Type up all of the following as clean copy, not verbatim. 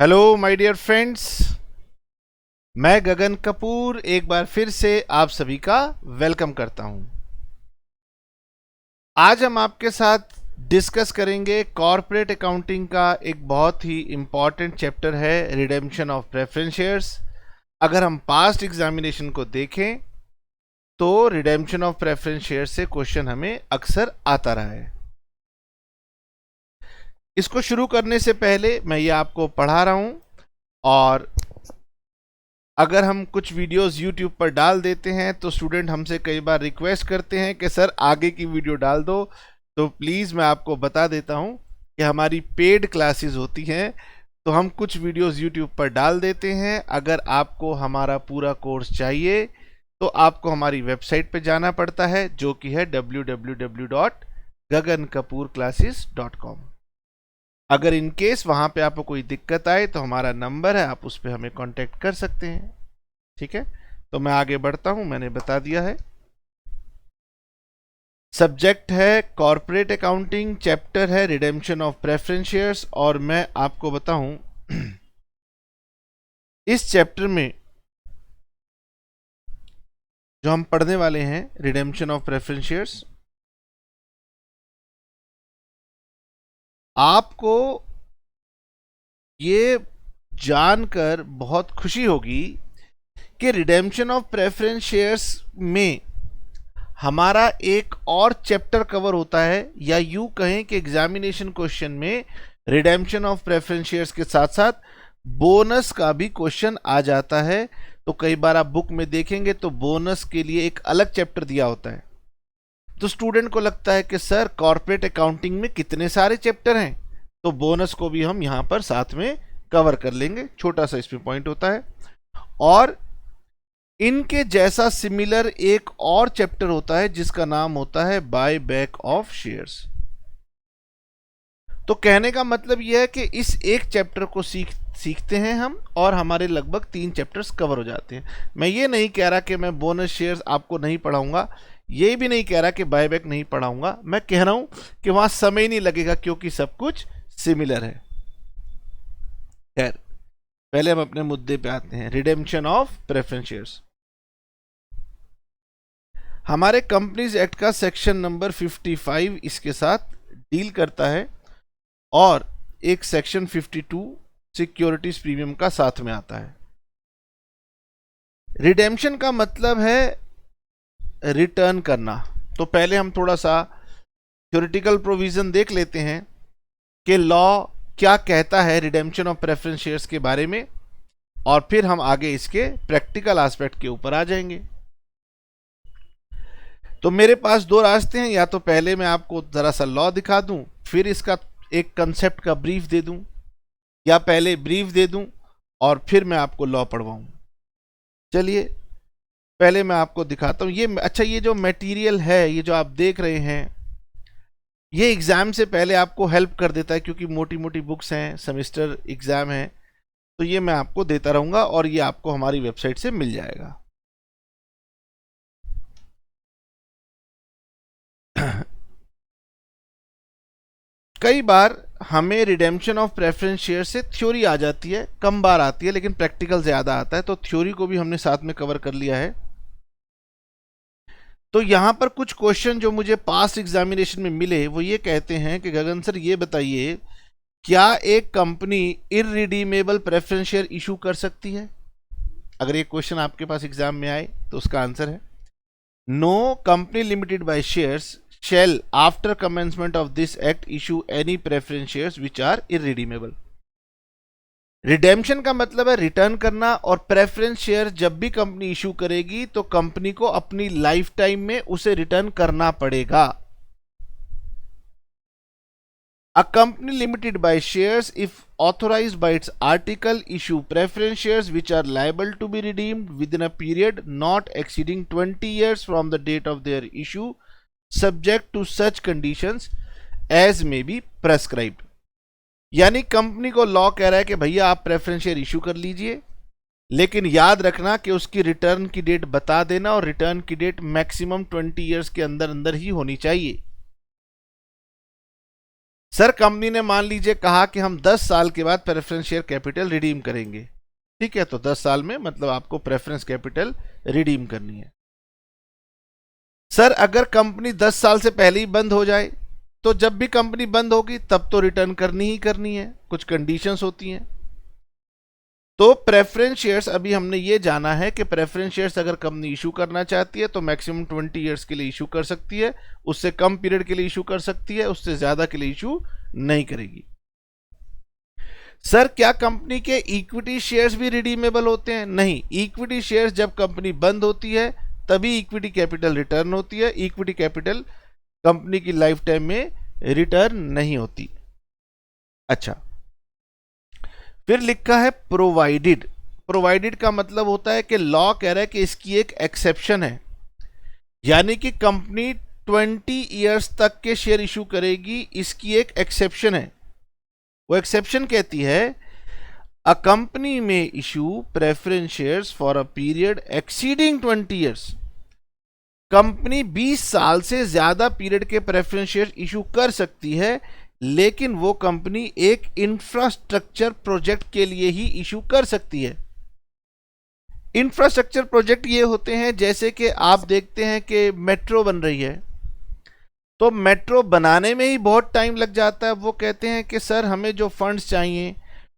Hello my dear friends. मैं गगन कपूर एक बार फिर से आप सभी का वेलकम करता हूं। आज हम आपके साथ डिस्कस करेंगे कॉर्पोरेट अकाउंटिंग का एक बहुत ही इंपॉर्टेंट चैप्टर है रिडेम्पशन ऑफ प्रेफरेंस शेयर्स। अगर हम पास्ट एग्जामिनेशन को देखें तो रिडेम्पशन ऑफ प्रेफरेंस शेयर्स से क्वेश्चन हमें अक्सर आता रहा है। इसको शुरू करने से पहले मैं ये आपको पढ़ा रहा हूं, और अगर हम कुछ वीडियोस YouTube पर डाल देते हैं तो स्टूडेंट हमसे कई बार रिक्वेस्ट करते हैं कि सर आगे की वीडियो डाल दो। तो प्लीज़ मैं आपको बता देता हूं कि हमारी पेड क्लासेस होती हैं, तो हम कुछ वीडियोस YouTube पर डाल देते हैं। अगर आपको हमारा पूरा कोर्स चाहिए तो आपको हमारी वेबसाइट पे जाना पड़ता है, जो कि है www.gagankapoorclasses.com। अगर इन केस वहाँ पे आपको कोई दिक्कत आए तो हमारा नंबर है, आप उस पर हमें कांटेक्ट कर सकते हैं। ठीक है, तो मैं आगे बढ़ता हूँ। मैंने बता दिया है सब्जेक्ट है कॉर्पोरेट अकाउंटिंग, चैप्टर है रिडेम्पशन ऑफ प्रेफरेंस शेयर्स। और मैं आपको बताऊं इस चैप्टर में जो हम पढ़ने वाले हैं रिडेम्पशन ऑफ प्रेफरेंस शेयर्स, आपको ये जानकर बहुत खुशी होगी कि रिडेम्पशन ऑफ प्रेफरेंस शेयर्स में हमारा एक और चैप्टर कवर होता है, या यूं कहें कि एग्जामिनेशन क्वेश्चन में रिडेम्पशन ऑफ प्रेफरेंस शेयर्स के साथ साथ बोनस का भी क्वेश्चन आ जाता है। तो कई बार आप बुक में देखेंगे तो बोनस के लिए एक अलग चैप्टर दिया होता है। तो स्टूडेंट को लगता है कि सर कॉर्पोरेट अकाउंटिंग में कितने सारे चैप्टर हैं, तो बोनस को भी हम यहां पर साथ में कवर कर लेंगे। छोटा सा इसमें पॉइंट होता है। और इनके जैसा सिमिलर एक और चैप्टर होता है जिसका नाम होता है बाय बैक ऑफ शेयर्स। तो कहने का मतलब यह है कि इस एक चैप्टर को सीखते हैं हम, और हमारे लगभग 3 चैप्टर्स कवर हो जाते हैं। मैं ये नहीं कह रहा कि मैं बोनस शेयर्स आपको नहीं पढ़ाऊंगा, ये भी नहीं कह रहा कि बायबैक नहीं पढ़ाऊंगा। मैं कह रहा हूं कि वहां समय नहीं लगेगा क्योंकि सब कुछ सिमिलर है। खैर, पहले हम अपने मुद्दे पे आते हैं। रिडेम्पशन ऑफ प्रेफरेंस शेयर्स हमारे कंपनीज एक्ट का सेक्शन नंबर 55 इसके साथ डील करता है, और एक सेक्शन 52 सिक्योरिटीज प्रीमियम का साथ में आता है। रिडेम्पशन का मतलब है रिटर्न करना। तो पहले हम थोड़ा सा थ्योरेटिकल प्रोविजन देख लेते हैं कि लॉ क्या कहता है रिडेम्पशन ऑफ प्रेफरेंस शेयर्स के बारे में, और फिर हम आगे इसके प्रैक्टिकल एस्पेक्ट के ऊपर आ जाएंगे। तो मेरे पास 2 रास्ते हैं, या तो पहले मैं आपको जरा सा लॉ दिखा दूं, फिर इसका एक कंसेप्ट का ब्रीफ दे दूं, या पहले ब्रीफ दे दूं और फिर मैं आपको लॉ पढ़वाऊं। चलिए पहले मैं आपको दिखाता हूं। ये जो मटेरियल है, ये जो आप देख रहे हैं, ये एग्जाम से पहले आपको हेल्प कर देता है, क्योंकि मोटी मोटी बुक्स हैं, सेमेस्टर एग्जाम है, तो ये मैं आपको देता रहूंगा और ये आपको हमारी वेबसाइट से मिल जाएगा। कई बार हमें रिडेम्पशन ऑफ प्रेफरेंस शेयर से थ्योरी आ जाती है, कम बार आती है, लेकिन प्रैक्टिकल ज्यादा आता है, तो थ्योरी को भी हमने साथ में कवर कर लिया है। तो यहां पर कुछ क्वेश्चन जो मुझे पास्ट एग्जामिनेशन में मिले वो ये कहते हैं कि गगन सर ये बताइए, क्या एक company irredeemable preference share issue कर सकती है? अगर ये क्वेश्चन आपके पास एग्जाम में आए तो उसका आंसर है no company limited by shares shall after commencement of this act issue any preference shares which are irredeemable। Redemption का मतलब है रिटर्न करना, और प्रेफरेंस शेयर जब भी कंपनी इशू करेगी तो कंपनी को अपनी लाइफ टाइम में उसे रिटर्न करना पड़ेगा। A company limited by shares, if authorized by its article, issue preference shares which are liable to be redeemed within a period not exceeding 20 years from the date of their issue, subject to such conditions as may be prescribed। यानी company को law कह रहा है कि भैया आप preference share issue कर लीजिए, लेकिन याद रखना कि उसकी रिटर्न की डेट बता देना, और रिटर्न की डेट मैक्सिमम 20 इयर्स के अंदर अंदर ही होनी चाहिए। सर कंपनी ने मान लीजिए कहा कि हम 10 साल के बाद प्रेफरेंस शेयर कैपिटल रिडीम करेंगे, ठीक है, तो 10 साल में मतलब आपको प्रेफरेंस कैपिटल रिडीम करनी है। सर अगर कंपनी 10 साल से पहले ही बंद हो जाए, तो जब भी कंपनी बंद होगी तब तो रिटर्न करनी ही करनी है, कुछ कंडीशंस होती हैं। तो प्रेफरेंस शेयर्स, अभी हमने ये जाना है कि प्रेफरेंस शेयर्स अगर कंपनी इशू करना चाहती है तो मैक्सिमम 20 ईयर्स के लिए इशू कर सकती है, उससे कम पीरियड के लिए इशू कर सकती है, उससे ज्यादा के लिए इशू नहीं करेगी। सर क्या कंपनी के इक्विटी शेयर्स भी रिडीमेबल होते हैं? नहीं, इक्विटी शेयर्स जब कंपनी बंद होती है तभी इक्विटी कैपिटल रिटर्न होती है, इक्विटी कैपिटल कंपनी की लाइफ टाइम में रिटर्न नहीं होती। अच्छा, फिर लिखा है प्रोवाइडेड। प्रोवाइडेड का मतलब होता है कि लॉ कह रहा है कि इसकी एक एक्सेप्शन है, यानी कि कंपनी 20 ईयर्स तक के शेयर इशू करेगी, इसकी एक एक्सेप्शन है। वो एक्सेप्शन कहती है अ कंपनी में issue preference shares for a period exceeding 20 years. Company 20 साल से ज्यादा पीरियड के प्रेफरेंस शेयर इशू कर सकती है, लेकिन वो कंपनी एक इंफ्रास्ट्रक्चर प्रोजेक्ट के लिए ही इशू कर सकती है। इंफ्रास्ट्रक्चर प्रोजेक्ट ये होते हैं जैसे कि आप देखते हैं कि मेट्रो बन रही है, तो मेट्रो बनाने में ही बहुत टाइम लग जाता है। वो कहते हैं कि सर हमें जो फंड्स चाहिए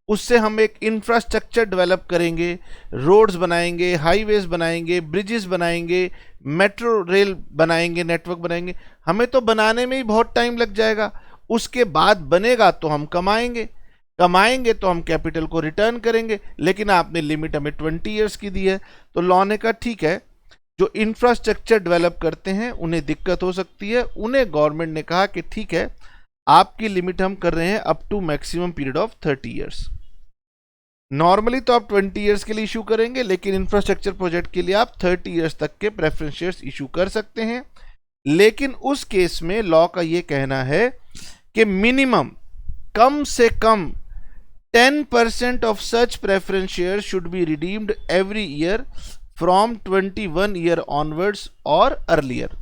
उससे हम एक इंफ्रास्ट्रक्चर डेवलप करेंगे, रोड्स बनाएंगे, हाईवेज बनाएंगे, ब्रिजेस बनाएंगे, मेट्रो रेल बनाएंगे, नेटवर्क बनाएंगे। हमें तो बनाने में ही बहुत टाइम लग जाएगा, उसके बाद बनेगा तो हम कमाएंगे तो हम कैपिटल को रिटर्न करेंगे, लेकिन आपने लिमिट हमें 20 ईयर्स की दी है। तो लॉ ने कहा ठीक है, जो इंफ्रास्ट्रक्चर डेवलप करते हैं उन्हें दिक्कत हो सकती है, उन्हें गवर्नमेंट ने कहा कि ठीक है आपकी लिमिट हम कर रहे हैं up to maximum period of 30 years. Normally तो आप 20 ईयर्स के लिए इशू करेंगे, लेकिन इंफ्रास्ट्रक्चर प्रोजेक्ट के लिए आप 30 ईयर्स तक के प्रेफरेंस शेयर्स इशू कर सकते हैं। लेकिन उस केस में लॉ का ये कहना है कि मिनिमम, कम से कम 10% of such preference share should be redeemed every year from 21 year onwards और अर्लियर।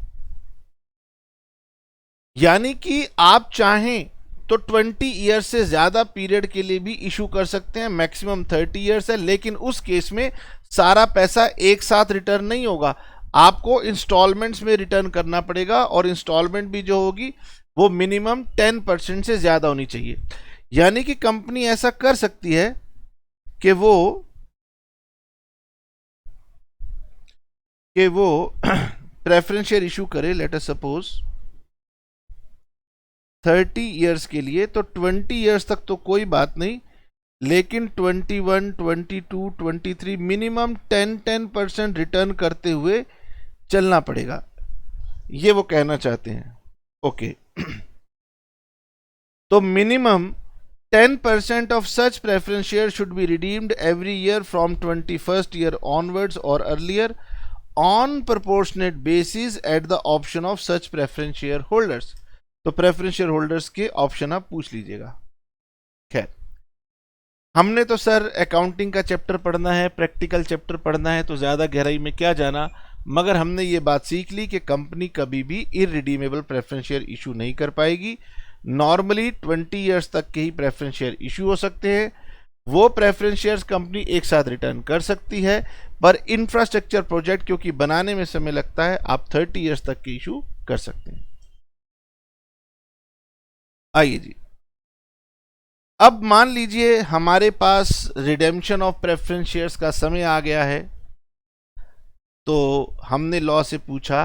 यानी कि आप चाहें तो 20 ईयर से ज्यादा पीरियड के लिए भी इशू कर सकते हैं, मैक्सिमम 30 ईयर्स है, लेकिन उस केस में सारा पैसा एक साथ रिटर्न नहीं होगा, आपको इंस्टॉलमेंट्स में रिटर्न करना पड़ेगा, और इंस्टॉलमेंट भी जो होगी वो मिनिमम 10% से ज्यादा होनी चाहिए। यानी कि कंपनी ऐसा कर सकती है कि वो प्रेफरेंस शेयर इशू करे, लेट अस सपोज 30 ईयर्स के लिए, तो 20 ईयर्स तक तो कोई बात नहीं, लेकिन 21, 22, 23 मिनिमम 10% रिटर्न करते हुए चलना पड़ेगा, ये वो कहना चाहते हैं। ओके तो minimum 10% of such preference shares should be redeemed every year from 21st year onwards or earlier on proportionate basis at the option of such preference share holders। तो प्रेफरेंस शेयर होल्डर्स के option आप पूछ लीजिएगा। खैर, हमने तो sir accounting का chapter पढ़ना है, प्रैक्टिकल चैप्टर पढ़ना है, तो ज़्यादा गहराई में क्या जाना, मगर हमने ये बात सीख ली कि कंपनी कभी भी इररिडीमेबल प्रेफरेंस शेयर इशू नहीं कर पाएगी। नॉर्मली 20 ईयर्स तक के ही प्रेफरेंस शेयर इशू हो सकते हैं, वो प्रेफरेंस शेयर्स कंपनी एक साथ रिटर्न कर सकती है, पर इंफ्रास्ट्रक्चर प्रोजेक्ट क्योंकि बनाने में समय लगता है, आप 30 ईयर्स तक के इशू कर सकते हैं। आइए जी, अब मान लीजिए हमारे पास रिडेम्पशन ऑफ प्रेफरेंस शेयर्स का समय आ गया है, तो हमने लॉ से पूछा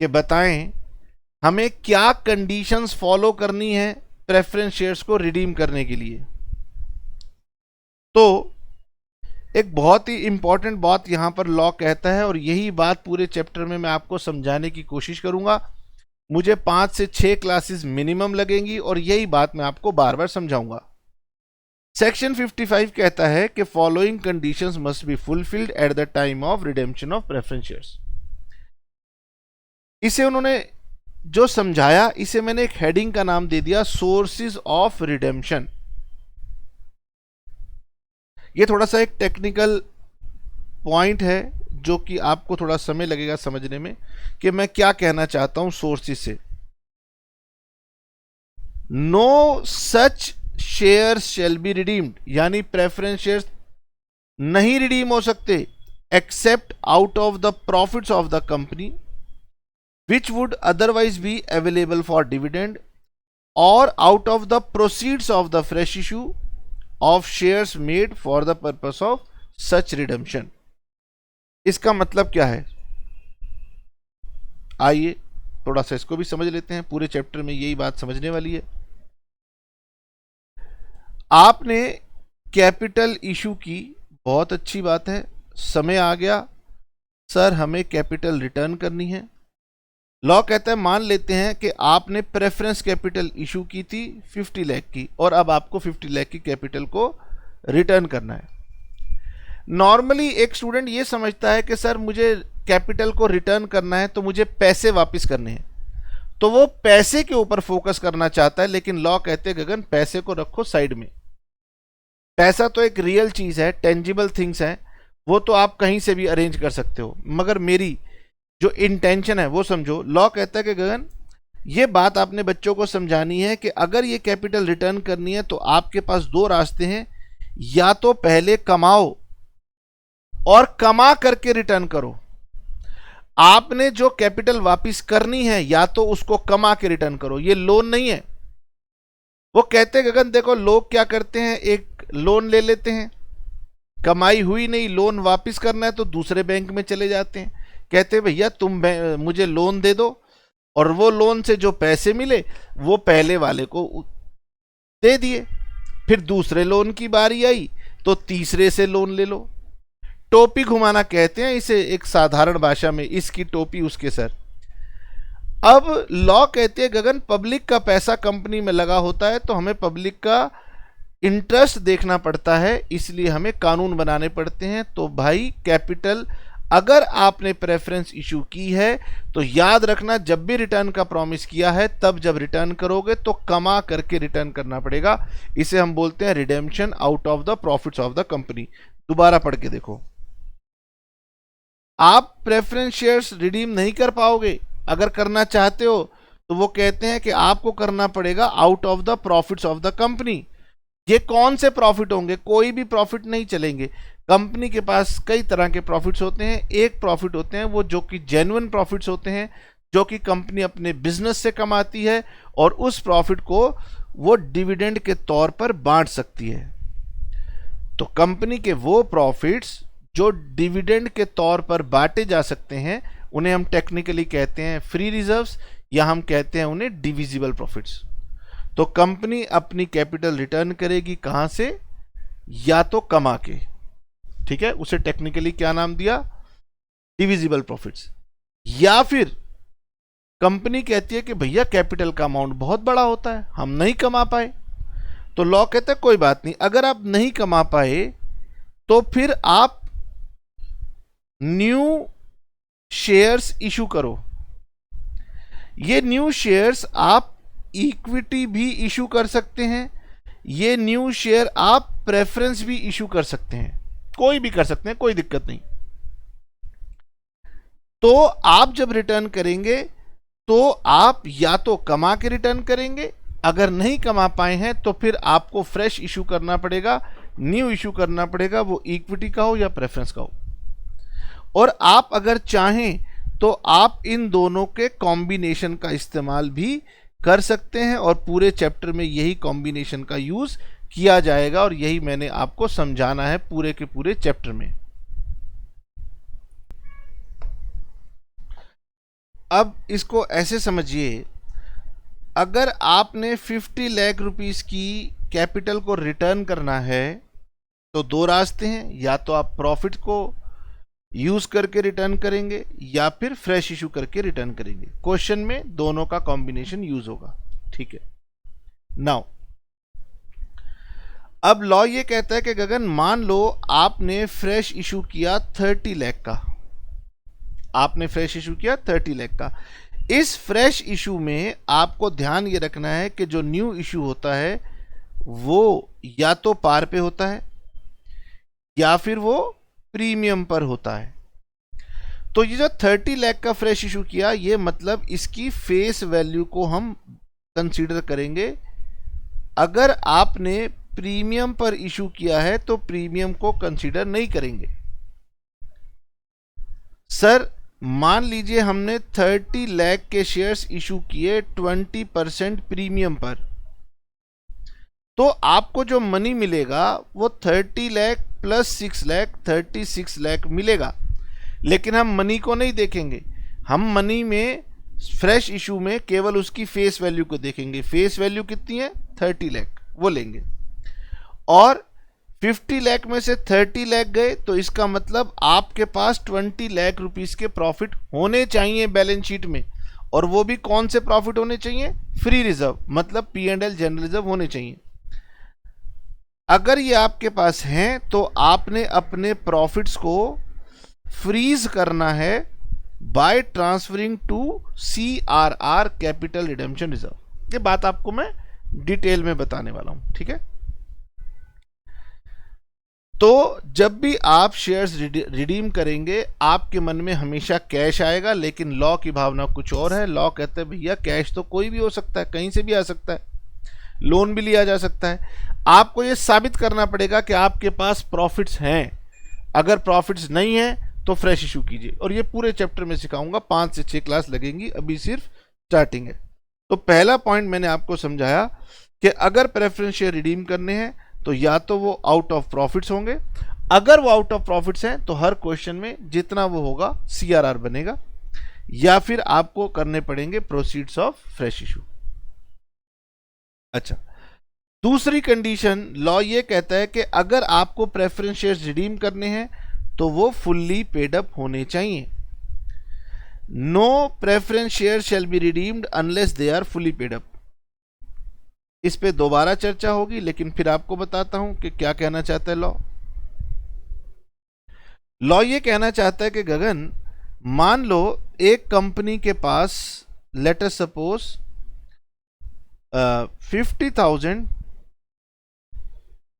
कि बताएं हमें क्या कंडीशंस फॉलो करनी है प्रेफरेंस शेयर्स को रिडीम करने के लिए। तो एक बहुत ही इंपॉर्टेंट बात यहां पर लॉ कहता है, और यही बात पूरे चैप्टर में मैं आपको समझाने की कोशिश करूंगा। मुझे 5 से 6 क्लासेस मिनिमम लगेंगी, और यही बात मैं आपको बार बार समझाऊंगा। सेक्शन 55 कहता है कि following conditions must be fulfilled at the time of redemption of preference shares. इसे उन्होंने जो समझाया, इसे मैंने एक हेडिंग का नाम दे दिया, सोर्सेज ऑफ रिडेम्पशन। ये थोड़ा सा एक टेक्निकल पॉइंट है जो कि आपको थोड़ा समय लगेगा समझने में कि मैं क्या कहना चाहता हूं सोर्सेज से। No such share shall be redeemed, यानी प्रेफरेंस शेयर्स नहीं रिडीम हो सकते except out of the profits of the company which would otherwise be available for dividend और out of the proceeds of the fresh issue of shares made for the purpose of such redemption. इसका मतलब क्या है, आइए थोड़ा सा इसको भी समझ लेते हैं। पूरे चैप्टर में यही बात समझने वाली है। आपने कैपिटल इशू की, बहुत अच्छी बात है, समय आ गया सर हमें कैपिटल रिटर्न करनी है। लॉ कहता है मान लेते हैं कि आपने प्रेफरेंस कैपिटल इशू की थी 50 लाख की और अब आपको 50 लाख की कैपिटल को रिटर्न करना है। नॉर्मली एक स्टूडेंट ये समझता है कि सर मुझे कैपिटल को रिटर्न करना है तो मुझे पैसे वापस करने हैं, तो वो पैसे के ऊपर फोकस करना चाहता है। लेकिन लॉ कहते हैं गगन पैसे को रखो साइड में। पैसा तो एक रियल चीज है, टेंजिबल थिंग्स है, वो तो आप कहीं से भी अरेंज कर सकते हो, मगर मेरी जो इंटेंशन है वो समझो। लॉ कहता है कि गगन ये बात आपने बच्चों को समझानी है कि अगर ये कैपिटल रिटर्न करनी है तो आपके पास दो रास्ते हैं, या तो पहले कमाओ और कमा करके रिटर्न करो। आपने जो कैपिटल वापस करनी है या तो उसको कमा के रिटर्न करो, ये लोन नहीं है। वो कहते हैं गगन देखो लोग क्या करते हैं, एक लोन ले लेते हैं, कमाई हुई नहीं, लोन वापस करना है तो दूसरे बैंक में चले जाते हैं, कहते हैं भैया तुम मुझे लोन दे दो, और वो लोन से जो पैसे मिले वो पहले वाले को दे दिए। फिर दूसरे लोन की बारी आई तो तीसरे से लोन ले लो। टोपी घुमाना कहते हैं इसे एक साधारण भाषा में, इसकी टोपी उसके सर। अब लॉ कहते हैं गगन पब्लिक का पैसा कंपनी में लगा होता है तो हमें पब्लिक का इंटरेस्ट देखना पड़ता है, इसलिए हमें कानून बनाने पड़ते हैं। तो भाई कैपिटल अगर आपने प्रेफरेंस इशू की है तो याद रखना जब भी रिटर्न का प्रॉमिस किया है तब जब रिटर्न करोगे तो कमा करके रिटर्न करना पड़ेगा। इसे हम बोलते हैं redemption out of the profits of the company. दोबारा पढ़ के देखो, आप प्रेफरेंस शेयर्स रिडीम नहीं कर पाओगे। अगर करना चाहते हो तो वो कहते हैं कि आपको करना पड़ेगा out of the profits of the company. ये कौन से प्रॉफिट होंगे, कोई भी प्रॉफिट नहीं चलेंगे। कंपनी के पास कई तरह के प्रॉफिट्स होते हैं। एक प्रॉफिट होते हैं वो जो कि जेन्युइन प्रॉफिट्स होते हैं, जो कि कंपनी अपने बिजनेस से कमाती है और उस प्रॉफिट को वो डिविडेंड के तौर पर बांट सकती है। तो कंपनी के वो प्रॉफिट्स जो डिविडेंड के तौर पर बांटे जा सकते हैं उन्हें हम टेक्निकली कहते हैं फ्री रिजर्व्स, या हम कहते हैं उन्हें डिविजिबल प्रॉफिट्स। तो कंपनी अपनी कैपिटल रिटर्न करेगी कहां से, या तो कमा के, ठीक है, उसे टेक्निकली क्या नाम दिया, डिविजिबल प्रॉफिट्स। या फिर कंपनी कहती है कि भैया कैपिटल का अमाउंट बहुत बड़ा होता है, हम नहीं कमा पाए, तो लॉ कहता है कोई बात नहीं, अगर आप नहीं कमा पाए तो फिर आप न्यू शेयर्स इशू करो। ये न्यू शेयर्स आप इक्विटी भी इशू कर सकते हैं, ये न्यू शेयर आप प्रेफरेंस भी इशू कर सकते हैं, कोई भी कर सकते हैं, कोई दिक्कत नहीं। तो आप जब रिटर्न करेंगे तो आप या तो कमा के रिटर्न करेंगे, अगर नहीं कमा पाए हैं तो फिर आपको फ्रेश इशू करना पड़ेगा, न्यू इशू करना पड़ेगा, वो इक्विटी का हो या प्रेफरेंस का हो। और आप अगर चाहें तो आप इन दोनों के कॉम्बिनेशन का इस्तेमाल भी कर सकते हैं, और पूरे चैप्टर में यही कॉम्बिनेशन का यूज किया जाएगा और यही मैंने आपको समझाना है पूरे के पूरे चैप्टर में। अब इसको ऐसे समझिए, अगर आपने 50 लाख रुपीस की कैपिटल को रिटर्न करना है तो दो रास्ते हैं, या तो आप प्रॉफिट को यूज करके रिटर्न करेंगे या फिर फ्रेश इशू करके रिटर्न करेंगे। क्वेश्चन में दोनों का कॉम्बिनेशन यूज होगा, ठीक है। नाउ अब लॉ ये कहता है कि गगन मान लो आपने फ्रेश इशू किया 30 लाख का, आपने फ्रेश इशू किया 30 लाख का। इस फ्रेश इशू में आपको ध्यान ये रखना है कि जो न्यू इशू होता है वो या तो पार पे होता है या फिर वो प्रीमियम पर होता है। तो ये जो 30 लाख का फ्रेश इशू किया, ये मतलब इसकी फेस वैल्यू को हम कंसीडर करेंगे अगर आपने प्रीमियम पर इशू किया है तो प्रीमियम को कंसीडर नहीं करेंगे। सर मान लीजिए हमने 30 लाख के शेयर्स इशू किए 20% प्रीमियम पर, तो आपको जो मनी मिलेगा वो 30 लाख प्लस 6 लाख 36 लाख मिलेगा। लेकिन हम मनी को नहीं देखेंगे, हम मनी में फ्रेश इशू में केवल उसकी फेस वैल्यू को देखेंगे। फेस वैल्यू कितनी है? 30 लाख, वो लेंगे। और 50 लाख में से 30 लाख गए तो इसका मतलब आपके पास 20 लाख रुपीस के प्रॉफिट होने चाहिए बैलेंस शीट में। और वो भी कौन से प्रॉफिट होने चाहिए? फ्री रिजर्व, मतलब P&L जनरल रिजर्व होने चाहिए। अगर ये आपके पास हैं तो आपने अपने प्रॉफिट्स को फ्रीज करना है by transferring to CRR, capital redemption reserve. ये बात आपको मैं डिटेल में बताने वाला हूं, ठीक है। तो जब भी आप शेयर्स रिडीम करेंगे आपके मन में हमेशा कैश आएगा, लेकिन लॉ की भावना कुछ और है। लॉ कहते हैं भैया कैश तो कोई भी हो सकता है, कहीं से भी आ सकता है, लोन भी लिया जा सकता है। आपको ये साबित करना पड़ेगा कि आपके पास प्रॉफिट्स हैं। अगर प्रॉफिट्स नहीं है तो फ्रेश इशू कीजिए, और ये पूरे चैप्टर में सिखाऊंगा, 5 से 6 क्लास लगेंगी, अभी सिर्फ स्टार्टिंग है। तो पहला पॉइंट मैंने आपको समझाया कि अगर प्रेफरेंस शेयर रिडीम करने हैं तो या तो वो आउट ऑफ प्रॉफिट्स होंगे। अगर वो आउट ऑफ प्रॉफिट्स हैं तो हर क्वेश्चन में जितना वो होगा CRR बनेगा, या फिर आपको करने पड़ेंगे प्रोसीड्स ऑफ फ्रेश इशू। अच्छा, दूसरी कंडीशन लॉ ये कहता है कि अगर आपको प्रेफरेंस शेयर्स रिडीम करने हैं तो वो फुल्ली पेड अप होने चाहिए। No preference share shall be redeemed unless they are fully paid up. इस पे दोबारा चर्चा होगी, लेकिन फिर आपको बताता हूं कि क्या कहना चाहता है लॉ। लॉ ये कहना चाहता है कि गगन, मान लो एक कंपनी के पास let us suppose 50,000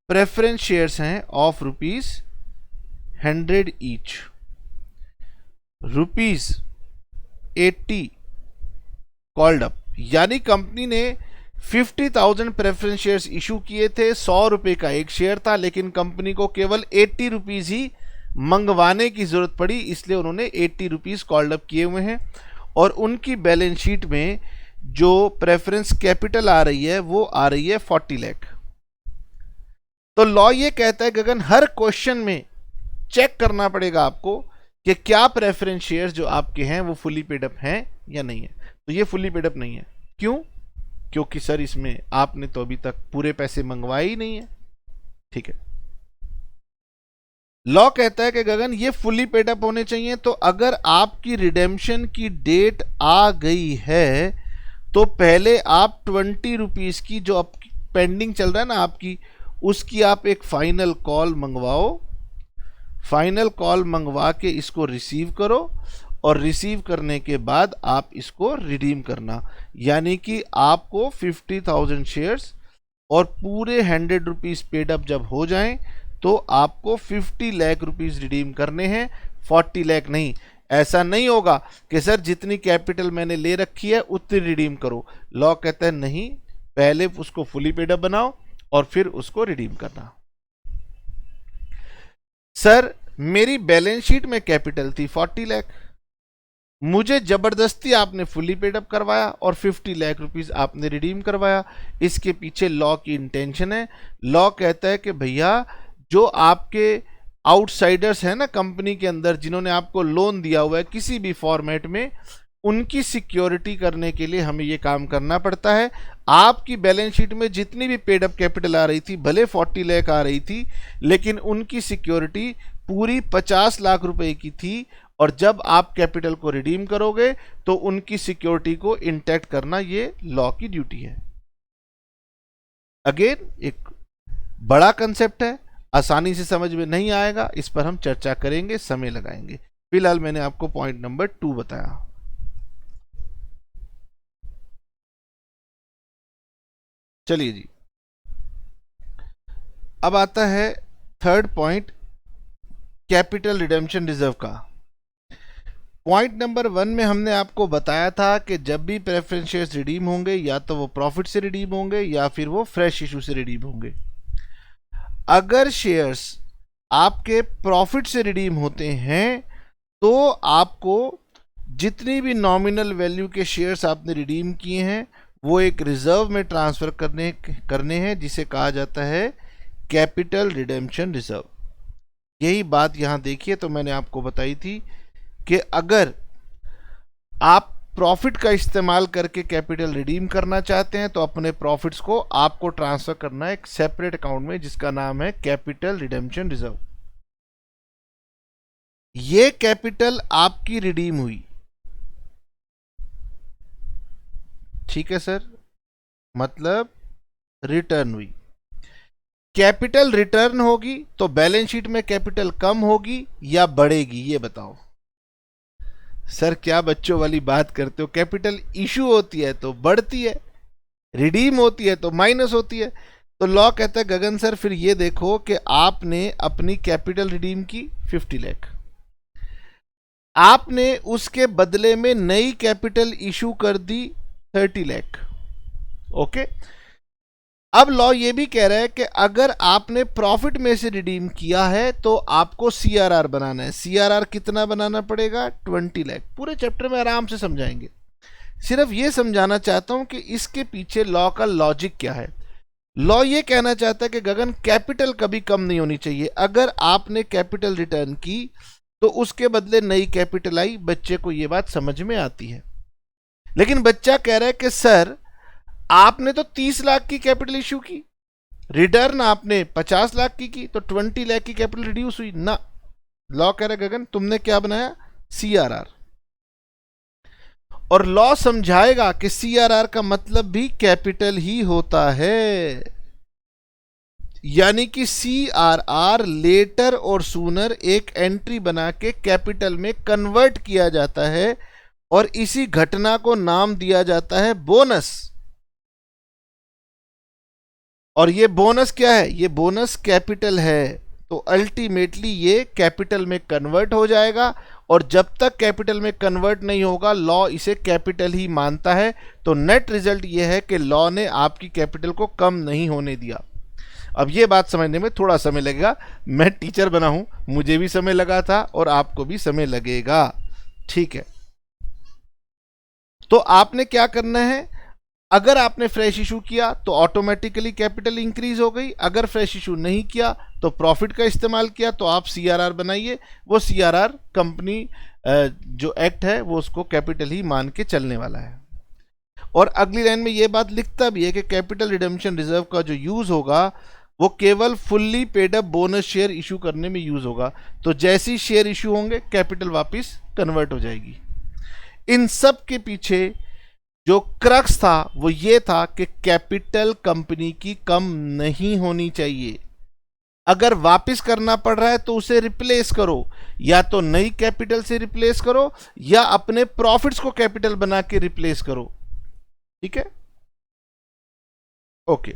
preference shares हैं ऑफ ₹100 ईच, ₹80 कॉल्ड अप। यानी कंपनी ने 50,000 प्रेफरेंस शेयर्स इशू किए थे, ₹100 का एक शेयर था, लेकिन कंपनी को केवल ₹80 ही मंगवाने की जरूरत पड़ी, इसलिए उन्होंने ₹80 कॉल्ड अप किए हुए हैं। और उनकी बैलेंस शीट में जो प्रेफरेंस कैपिटल आ रही है वो आ रही है 40 लाख। तो लॉ ये कहता है गगन, हर क्वेश्चन में चेक करना पड़ेगा आपको कि क्या प्रेफरेंस शेयर्स जो आपके हैं वो फुली पेड अप हैं या नहीं है। तो ये फुली पेड अप नहीं है। क्यों? क्योंकि सर इसमें आपने तो अभी तक पूरे पैसे मंगवाए ही नहीं है, ठीक है। लॉ कहता है कि गगन ये फुली पेड अप होने चाहिए। तो अगर आपकी रिडेम्पशन की डेट आ गई है तो पहले आप ₹20 की जो आपकी पेंडिंग चल रहा है ना आपकी, उसकी आप एक फाइनल कॉल मंगवाओ। फाइनल कॉल मंगवा के इसको रिसीव करो, और रिसीव करने के बाद आप इसको रिडीम करना। यानी कि आपको 50,000 शेयर्स और पूरे ₹100 पेड अप जब हो जाएं तो आपको 50 लाख रुपीस रिडीम करने हैं, 40 लाख नहीं। ऐसा नहीं होगा कि सर जितनी कैपिटल मैंने ले रखी है उतनी रिडीम करो। लॉ कहता है नहीं, पहले उसको फुली पेड अप बनाओ और फिर उसको रिडीम करना। सर मेरी बैलेंस शीट में कैपिटल थी 40 लाख, मुझे जबरदस्ती आपने फुली पेड अप करवाया और 50 लाख रुपीस आपने रिडीम करवाया। इसके पीछे लॉ की इंटेंशन है। लॉ कहता है कि भैया जो आपके आउटसाइडर्स हैं ना कंपनी के अंदर, जिन्होंने आपको लोन दिया हुआ है किसी भी फॉर्मेट में, उनकी सिक्योरिटी करने के लिए हमें ये काम करना पड़ता है। आपकी बैलेंस शीट में जितनी भी पेड अप कैपिटल आ रही थी, भले 40 लाख आ रही थी, लेकिन उनकी सिक्योरिटी पूरी 50 लाख रुपए की थी। और जब आप कैपिटल को रिडीम करोगे तो उनकी सिक्योरिटी को इंटैक्ट करना ये लॉ की ड्यूटी है। अगेन एक बड़ा कंसेप्ट है, आसानी से समझ में नहीं आएगा, इस पर हम चर्चा करेंगे, समय लगाएंगे। फिलहाल मैंने आपको पॉइंट नंबर 2 बताया। चलिए जी, अब आता है third point, capital redemption reserve का। पॉइंट नंबर 1 में हमने आपको बताया था कि जब भी प्रेफरेंस शेयर्स रिडीम होंगे या तो वो प्रॉफिट से रिडीम होंगे या फिर वो फ्रेश इशू से रिडीम होंगे। अगर शेयर्स आपके प्रॉफिट से रिडीम होते हैं तो आपको जितनी भी नॉमिनल वैल्यू के शेयर्स आपने रिडीम किए हैं वो एक रिजर्व में ट्रांसफर करने हैं, जिसे कहा जाता है कैपिटल रिडेम्पशन रिजर्व। यही बात यहां देखिए, तो मैंने आपको बताई थी कि अगर आप प्रॉफिट का इस्तेमाल करके कैपिटल रिडीम करना चाहते हैं तो अपने प्रॉफिट्स को आपको ट्रांसफर करना है एक सेपरेट अकाउंट में जिसका नाम है कैपिटल रिडेम्पशन रिजर्व। ये कैपिटल आपकी रिडीम हुई, ठीक है सर, मतलब रिटर्न हुई। कैपिटल रिटर्न होगी तो बैलेंस शीट में कैपिटल कम होगी या बढ़ेगी, ये बताओ। सर क्या बच्चों वाली बात करते हो, कैपिटल इशू होती है तो बढ़ती है, रिडीम होती है तो माइनस होती है। तो लॉ कहता है गगन सर फिर ये देखो कि आपने अपनी कैपिटल रिडीम की 50 लाख, आपने उसके बदले में नई कैपिटल इशू कर दी 30 लाख। ओके, अब लॉ ये भी कह रहा है कि अगर आपने प्रॉफिट में से रिडीम किया है तो आपको सीआरआर बनाना है। सीआरआर कितना बनाना पड़ेगा, 20 लाख। पूरे चैप्टर में आराम से समझाएंगे, सिर्फ ये समझाना चाहता हूं कि इसके पीछे लॉ का लॉजिक क्या है। लॉ ये कहना चाहता है कि गगन कैपिटल कभी कम नहीं होनी चाहिए। अगर आपने कैपिटल रिटर्न की तो उसके बदले नई कैपिटल आई, बच्चे को ये बात समझ में आती है। लेकिन बच्चा कह रहा है कि सर आपने तो 30 लाख की कैपिटल इश्यू की, रिटर्न आपने 50 लाख की तो 20 लाख की कैपिटल रिड्यूस हुई ना। लॉ कह रहा है गगन तुमने क्या बनाया, सीआरआर। और लॉ समझाएगा कि सीआरआर का मतलब भी कैपिटल ही होता है, यानी कि सीआरआर लेटर और सूनर एक एंट्री बना के कैपिटल में कन्वर्ट किया जाता है और इसी घटना को नाम दिया जाता है बोनस। और ये बोनस क्या है, ये बोनस कैपिटल है, तो अल्टीमेटली ये कैपिटल में कन्वर्ट हो जाएगा। और जब तक कैपिटल में कन्वर्ट नहीं होगा लॉ इसे कैपिटल ही मानता है। तो नेट रिजल्ट ये है कि लॉ ने आपकी कैपिटल को कम नहीं होने दिया। अब ये बात समझने में थोड़ा समय लगेगा, मैं टीचर बना हूं, मुझे भी समय लगा था और आपको भी समय लगेगा, ठीक है। तो आपने क्या करना है, अगर आपने फ्रेश इशू किया तो ऑटोमेटिकली कैपिटल इंक्रीज हो गई, अगर फ्रेश इशू नहीं किया तो प्रॉफिट का इस्तेमाल किया तो आप सीआरआर बनाइए। वो सीआरआर कंपनी जो एक्ट है वो उसको कैपिटल ही मान के चलने वाला है। और अगली लाइन में ये बात लिखता भी है कि कैपिटल रिडेम्पशन रिजर्व का जो यूज होगा वो केवल fully paid up bonus share issue करने में यूज होगा। तो जैसे ही शेयर इशू होंगे कैपिटल वापस कन्वर्ट हो जाएगी। इन सब के पीछे जो क्रक्स था वो ये था कि कैपिटल कंपनी की कम नहीं होनी चाहिए। अगर वापस करना पड़ रहा है तो उसे रिप्लेस करो, या तो नई कैपिटल से रिप्लेस करो या अपने प्रॉफिट्स को कैपिटल बना के रिप्लेस करो, ठीक है। ओके,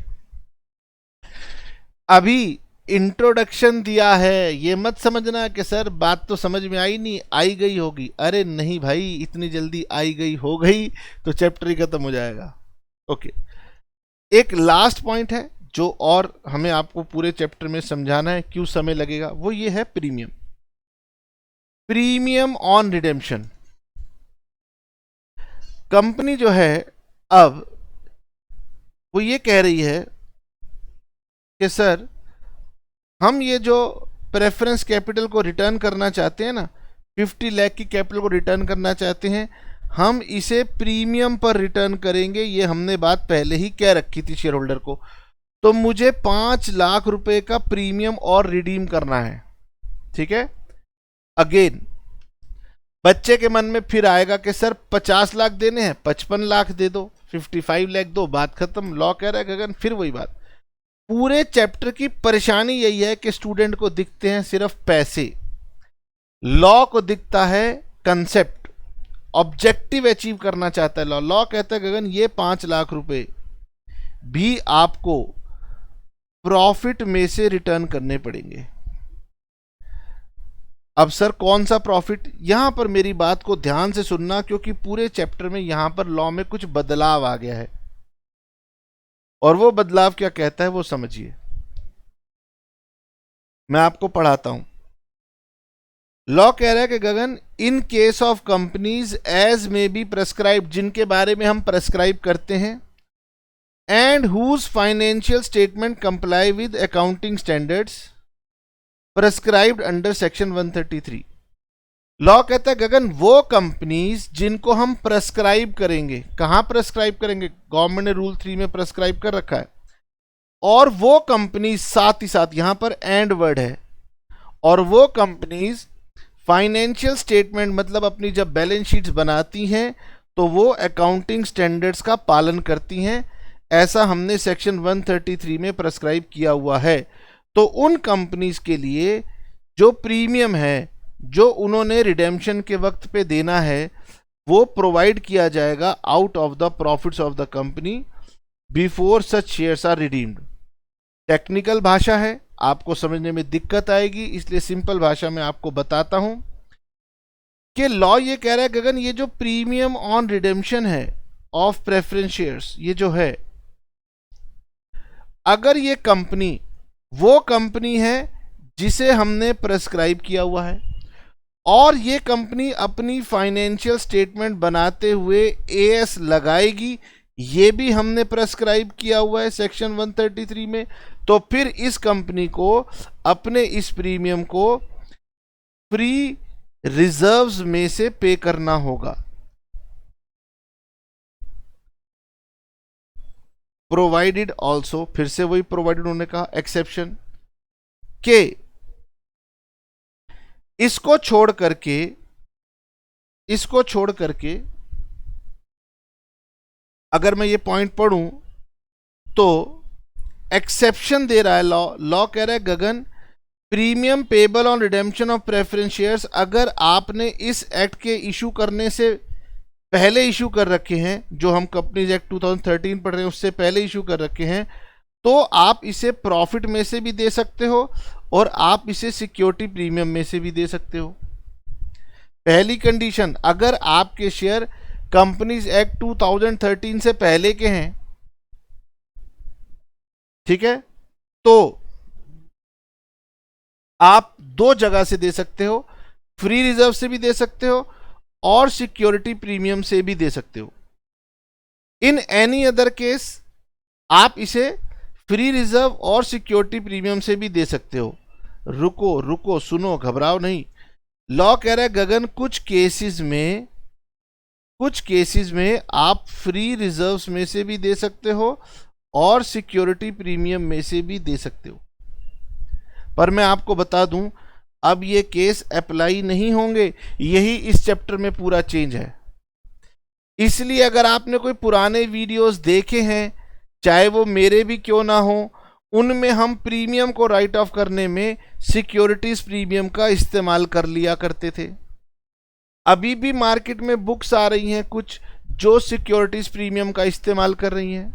अभी इंट्रोडक्शन दिया है, ये मत समझना कि सर बात तो समझ में आई नहीं, आई गई होगी। अरे नहीं भाई, इतनी जल्दी आई गई हो गई तो चैप्टर ही खत्म हो जाएगा। ओके, एक लास्ट पॉइंट है जो और हमें आपको पूरे चैप्टर में समझाना है, क्यों समय लगेगा, वो ये है premium. Premium on redemption. Company जो है अब वो ये कह रही है कि सर हम ये जो प्रेफरेंस कैपिटल को रिटर्न करना चाहते हैं ना, 50 लाख की कैपिटल को रिटर्न करना चाहते हैं, हम इसे प्रीमियम पर रिटर्न करेंगे। ये हमने बात पहले ही कह रखी थी शेयर होल्डर को। तो मुझे 5 लाख रुपए का प्रीमियम और रिडीम करना है, ठीक है। अगेन बच्चे के मन में फिर आएगा कि सर 50 लाख देने हैं, 55 लाख दे दो, 55 लाख दो, बात खत्म। लॉ कह रहा है गगन फिर वही बात। पूरे चैप्टर की परेशानी यही है कि स्टूडेंट को दिखते हैं सिर्फ पैसे, लॉ को दिखता है कंसेप्ट, ऑब्जेक्टिव अचीव करना चाहता है लॉ। लॉ कहता है गगन ये 5 लाख रुपए भी आपको प्रॉफिट में से रिटर्न करने पड़ेंगे। अब सर कौन सा प्रॉफिट, यहां पर मेरी बात को ध्यान से सुनना, क्योंकि पूरे चैप्टर में यहां पर लॉ में कुछ बदलाव आ गया है, और वो बदलाव क्या कहता है वो समझिए। मैं आपको पढ़ाता हूं। लॉ कह रहा है कि Gagan, in case of companies as may be prescribe, जिनके बारे में हम प्रेस्क्राइब करते हैं, and whose financial statement comply with accounting standards prescribed under section 133। Law कहता है गगन, वो कंपनीज जिनको हम प्रेस्क्राइब करेंगे, कहां प्रेस्क्राइब करेंगे, गवर्नमेंट ने रूल 3 में प्रेस्क्राइब कर रखा है, और वो कंपनीज, साथ ही साथ यहां पर एंड वर्ड है, और वो कंपनीज फाइनेंशियल स्टेटमेंट मतलब अपनी जब बैलेंस शीट्स बनाती हैं तो वो अकाउंटिंग स्टैंडर्ड्स का पालन करती हैं, ऐसा हमने सेक्शन 133 में प्रेस्क्राइब किया हुआ है। तो उन कंपनीज के लिए जो प्रीमियम है जो उन्होंने रिडेम्पशन के वक्त पे देना है वो प्रोवाइड किया जाएगा out of the profits of the company before such shares are redeemed. Technical भाषा है, आपको समझने में दिक्कत आएगी, इसलिए सिंपल भाषा में आपको बताता हूं कि लॉ ये कह रहा है गगन, ये जो प्रीमियम ऑन रिडेम्पशन है ऑफ प्रेफरेंस शेयर्स, ये जो है, अगर ये कंपनी वो कंपनी है जिसे हमने प्रेस्क्राइब किया हुआ है, और ये कंपनी अपनी फाइनेंशियल स्टेटमेंट बनाते हुए एएस लगाएगी, ये भी हमने प्रेस्क्राइब किया हुआ है सेक्शन 133 में, तो फिर इस कंपनी को अपने इस प्रीमियम को फ्री रिजर्व्स में से पे करना होगा। प्रोवाइडेड ऑल्सो, फिर से वही प्रोवाइडेड उन्होंने कहा, एक्सेप्शन के इसको छोड़ करके अगर मैं ये पॉइंट पढ़ूं तो एक्सेप्शन दे रहा है लॉ कह रहा है Gagan, premium payable on redemption of preference shares, अगर आपने इस एक्ट के इशू करने से पहले इशू कर रखे हैं, जो हम कंपनीज एक्ट 2013 पढ़ रहे हैं उससे पहले इशू कर रखे हैं, तो आप इसे प्रॉफिट में से भी दे सकते हो और आप इसे सिक्योरिटी प्रीमियम में से भी दे सकते हो। पहली कंडीशन, अगर आपके शेयर कंपनीज एक्ट 2013 से पहले के हैं, ठीक है, तो आप दो जगह से दे सकते हो, फ्री रिजर्व से भी दे सकते हो और सिक्योरिटी प्रीमियम से भी दे सकते हो। इन एनी अदर केस आप इसे फ्री रिजर्व और सिक्योरिटी प्रीमियम से भी दे सकते हो। रुको सुनो, घबराओ नहीं। लॉ कह रहा है गगन, कुछ केसेस में आप फ्री रिजर्व्स में से भी दे सकते हो और सिक्योरिटी प्रीमियम में से भी दे सकते हो, पर मैं आपको बता दूं अब ये केस अप्लाई नहीं होंगे, यही इस चैप्टर में पूरा चेंज है। इसलिए अगर आपने कोई पुराने वीडियोस देखे हैं, चाहे वो मेरे भी क्यों ना हो, उनमें हम प्रीमियम को राइट ऑफ करने में सिक्योरिटीज प्रीमियम का इस्तेमाल कर लिया करते थे। अभी भी मार्केट में बुक्स आ रही हैं कुछ जो सिक्योरिटीज प्रीमियम का इस्तेमाल कर रही हैं।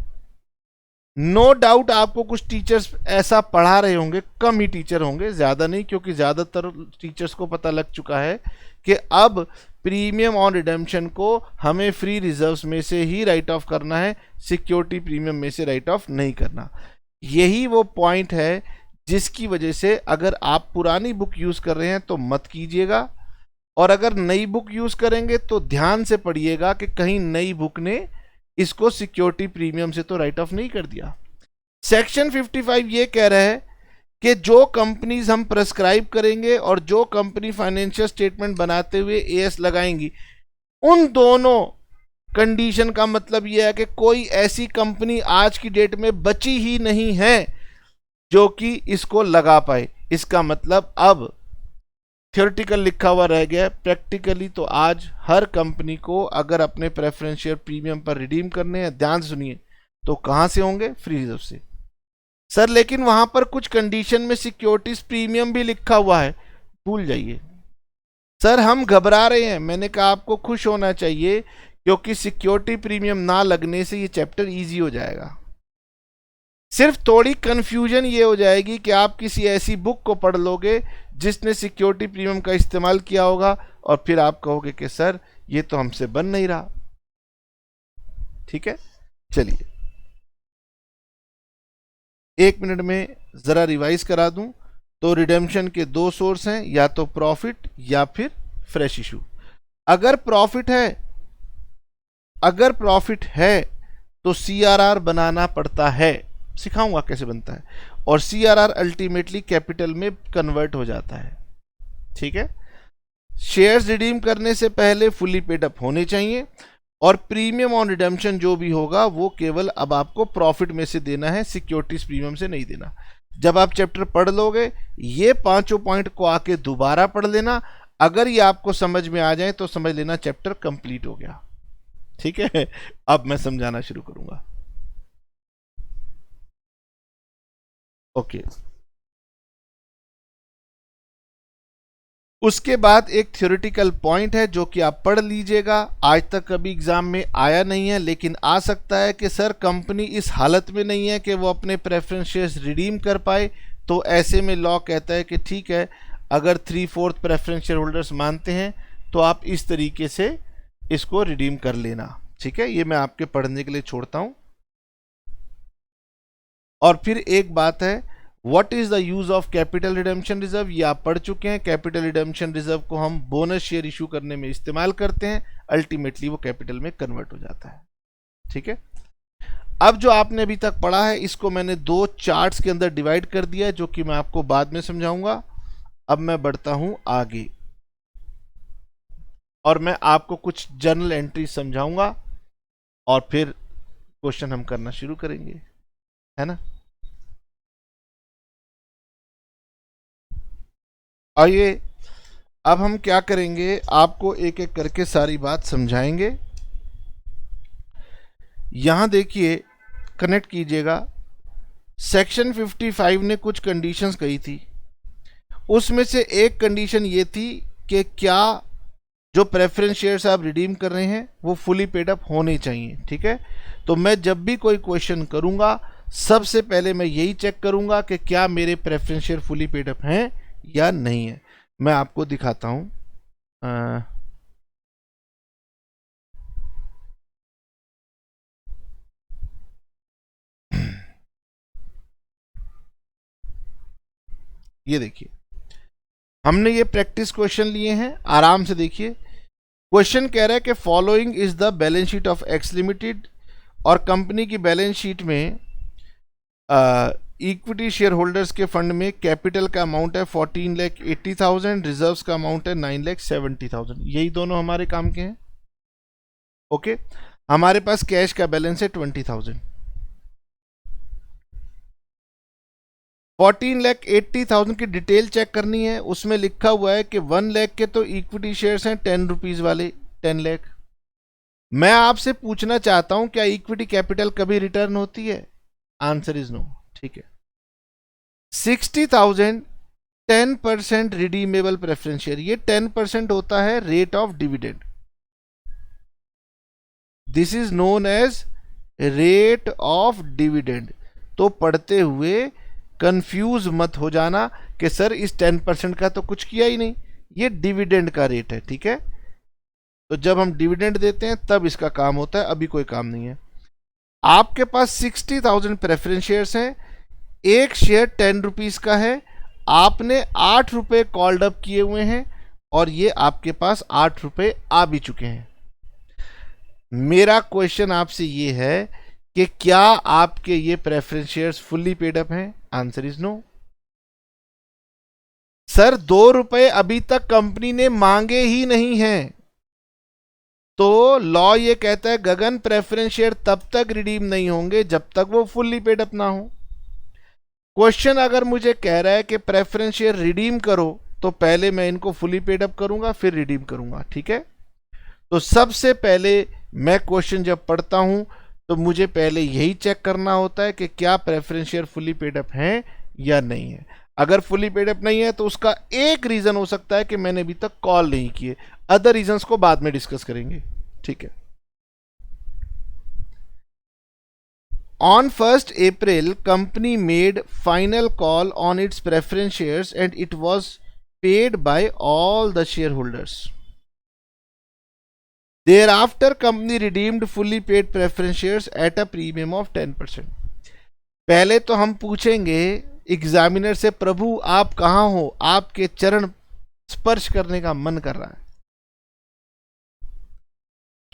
नो डाउट आपको कुछ टीचर्स ऐसा पढ़ा रहे होंगे, कम ही टीचर होंगे, ज़्यादा नहीं, क्योंकि ज़्यादातर टीचर्स को पता लग चुका है कि अब प्रीमियम ऑन रिडेम्पशन को हमें फ्री रिजर्व्स में से ही राइट ऑफ करना है, सिक्योरिटी प्रीमियम में से राइट ऑफ नहीं करना। यही वो पॉइंट है जिसकी वजह से अगर आप पुरानी बुक यूज़ कर रहे हैं तो मत कीजिएगा, और अगर नई बुक यूज़ करेंगे तो ध्यान से पढ़िएगा कि कहीं नई बुक ने इसको सिक्योरिटी प्रीमियम से तो राइट ऑफ नहीं कर दिया। सेक्शन 55 ये कह रहा है कि जो कंपनीज हम प्रेस्क्राइब करेंगे और जो कंपनी फाइनेंशियल स्टेटमेंट बनाते हुए एएस लगाएंगी, उन दोनों कंडीशन का मतलब यह है कि कोई ऐसी कंपनी आज की डेट में बची ही नहीं है जो कि इसको लगा पाए। इसका मतलब अब थियोरेटिकल लिखा हुआ रह गया, प्रैक्टिकली तो आज हर कंपनी को अगर अपने प्रेफरेंस शेयर प्रीमियम पर रिडीम करने हैं, ध्यान सुनिए, तो कहां से होंगे? फ्री रिजर्व से। सर लेकिन वहां पर कुछ कंडीशन में सिक्योरिटीज प्रीमियम भी लिखा हुआ है, भूल जाइए। सर हम घबरा रहे हैं, मैंने कहा आपको खुश होना चाहिए, क्योंकि सिक्योरिटी प्रीमियम ना लगने से ये चैप्टर इजी हो जाएगा। सिर्फ थोड़ी कंफ्यूजन ये हो जाएगी कि आप किसी ऐसी बुक को पढ़ लोगे जिसने सिक्योरिटी प्रीमियम का इस्तेमाल किया होगा और फिर आप कहोगे कि सर ये तो हमसे बन नहीं रहा। ठीक है, चलिए 1 मिनट में जरा रिवाइज करा दूं। तो रिडेम्पशन के 2 सोर्स हैं, या तो प्रॉफिट या फिर फ्रेश इशू। अगर प्रॉफिट है तो सीआरआर बनाना पड़ता है, सिखाऊंगा कैसे बनता है, और सीआरआर अल्टीमेटली कैपिटल में कन्वर्ट हो जाता है। ठीक है, शेयर्स रिडीम करने से पहले फुली पेड अप होने चाहिए, और प्रीमियम ऑन रिडेम्पशन जो भी होगा वो केवल अब आपको प्रॉफिट में से देना है, सिक्योरिटीज प्रीमियम से नहीं देना। जब आप चैप्टर पढ़ लोगे ये 5 पॉइंट को आके दोबारा पढ़ लेना, अगर ये आपको समझ में आ जाए तो समझ लेना चैप्टर कंप्लीट हो गया। ठीक है, अब मैं समझाना शुरू करूंगा। ओके, उसके बाद एक थ्योरेटिकल पॉइंट है जो कि आप पढ़ लीजिएगा। आज तक कभी एग्जाम में आया नहीं है, लेकिन आ सकता है कि सर कंपनी इस हालत में नहीं है कि वो अपने प्रेफरेंस शेयर्स रिडीम कर पाए, तो ऐसे में लॉ कहता है कि ठीक है, अगर 3/4 प्रेफरेंस शेयर होल्डर्स मानते हैं तो आप इस तरीके से इसको रिडीम कर लेना। ठीक है, ये मैं आपके पढ़ने के लिए छोड़ता हूं। और फिर एक बात है, what is the use of capital redemption reserve, ये आप पढ़ चुके हैं। कैपिटल रिडेम्पशन रिजर्व को हम बोनस शेयर इशू करने में इस्तेमाल करते हैं, अल्टीमेटली वो कैपिटल में कन्वर्ट हो जाता है। ठीक है, अब जो आपने अभी तक पढ़ा है इसको मैंने 2 चार्ट्स के अंदर डिवाइड कर दिया है, जो कि मैं आपको बाद में समझाऊंगा। अब मैं बढ़ता हूं आगे और मैं आपको कुछ जर्नल एंट्री समझाऊंगा और फिर क्वेश्चन हम करना शुरू करेंगे, है ना। आइए अब हम क्या करेंगे, आपको एक एक करके सारी बात समझाएंगे। यहां देखिए, कनेक्ट कीजिएगा। सेक्शन 55 ने कुछ कंडीशंस कही थी, उसमें से एक कंडीशन ये थी कि क्या जो प्रेफरेंस शेयर्स आप रिडीम कर रहे हैं वो फुली पेड अप होने चाहिए। ठीक है, तो मैं जब भी कोई क्वेश्चन करूंगा सबसे पहले मैं यही चेक करूंगा कि क्या मेरे preference share fully paid up हैं या नहीं है। मैं आपको दिखाता हूं। ये देखिए, हमने ये प्रैक्टिस क्वेश्चन लिए हैं, आराम से देखिए। क्वेश्चन कह रहा है कि following is the balance sheet of x limited, और कंपनी की बैलेंस शीट में इक्विटी शेयर होल्डर्स के फंड में कैपिटल का अमाउंट है 14,80,000, रिजर्व्स का अमाउंट है 9,70,000। यही दोनों हमारे काम के हैं। ओके, हमारे पास कैश का बैलेंस है 20,000। 14,80,000 की डिटेल चेक करनी है। उसमें लिखा हुआ है कि 1 लाख के तो इक्विटी शेयर्स हैं 10 रुपीज वाले, 10 लाख। मैं आपसे पूछना चाहता हूं क्या इक्विटी कैपिटल कभी रिटर्न होती है? Answer is no. ठीक है, 60,000 10% रिडीमेबल प्रेफरेंस शेयर, ये 10% होता है rate of dividend. This is known as rate of dividend. तो पढ़ते हुए कंफ्यूज मत हो जाना कि सर इस 10% का तो कुछ किया ही नहीं, ये डिविडेंड का रेट है। ठीक है, तो जब हम डिविडेंड देते हैं तब इसका काम होता है, अभी कोई काम नहीं है। आपके पास 60,000 प्रेफरेंस शेयर्स हैं, एक शेयर 10 रुपीज का है, आपने 8 रुपए कॉल्ड अप किए हुए हैं और ये आपके पास 8 रुपए आ भी चुके हैं। मेरा क्वेश्चन आपसे ये है कि क्या आपके ये preference shares fully paid up हैं? Answer is no. सर 2 रुपए अभी तक कंपनी ने मांगे ही नहीं हैं, तो लॉ ये कहता है गगन प्रेफरेंस शेयर तब तक रिडीम नहीं होंगे जब तक वो फुल्ली पेड अप ना हो। क्वेश्चन अगर मुझे कह रहा है कि प्रेफरेंस शेयर रिडीम करो, तो पहले मैं इनको फुली पेड अप करूंगा फिर रिडीम करूंगा। ठीक है, तो सबसे पहले मैं क्वेश्चन जब पढ़ता हूं तो मुझे पहले यही चेक करना होता है कि क्या preference share fully paid up हैं या नहीं है। अगर फुली पेड अप नहीं है तो उसका एक रीजन हो सकता है कि मैंने अभी तक कॉल नहीं किए, अदर रीजंस को बाद में डिस्कस करेंगे। ठीक है, On 1st April, company made final call on its preference shares and it was paid by all the shareholders. Thereafter, company redeemed fully paid preference shares at a premium of 10%. पहले तो हम पूछेंगे examiner से, प्रभु आप कहाँ हो, आपके चरण स्पर्श करने का मन कर रहा है।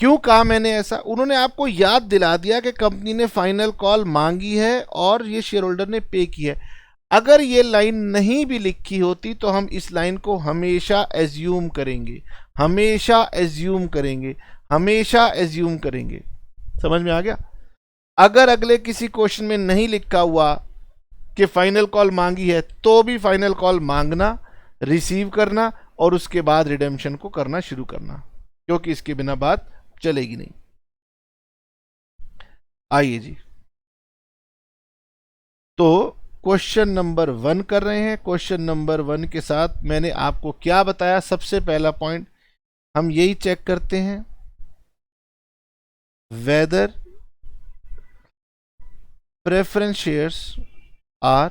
क्यों कहा मैंने ऐसा? उन्होंने आपको याद दिला दिया कि कंपनी ने फाइनल कॉल मांगी है और ये शेयर होल्डर ने पे की है। अगर ये लाइन नहीं भी लिखी होती तो हम इस लाइन को हमेशा एज्यूम करेंगे, हमेशा एज्यूम करेंगे, हमेशा एज्यूम करेंगे। समझ में आ गया? अगर अगले किसी क्वेश्चन में नहीं लिखा हुआ कि फाइनल कॉल मांगी है तो भी फाइनल कॉल मांगना, रिसीव करना और उसके बाद रिडेम्पशन को करना शुरू करना, क्योंकि इसके बिना बात चलेगी नहीं। आइए जी, तो क्वेश्चन नंबर 1 कर रहे हैं। क्वेश्चन नंबर 1 के साथ मैंने आपको क्या बताया? सबसे पहला पॉइंट हम यही चेक करते हैं, whether preference shares are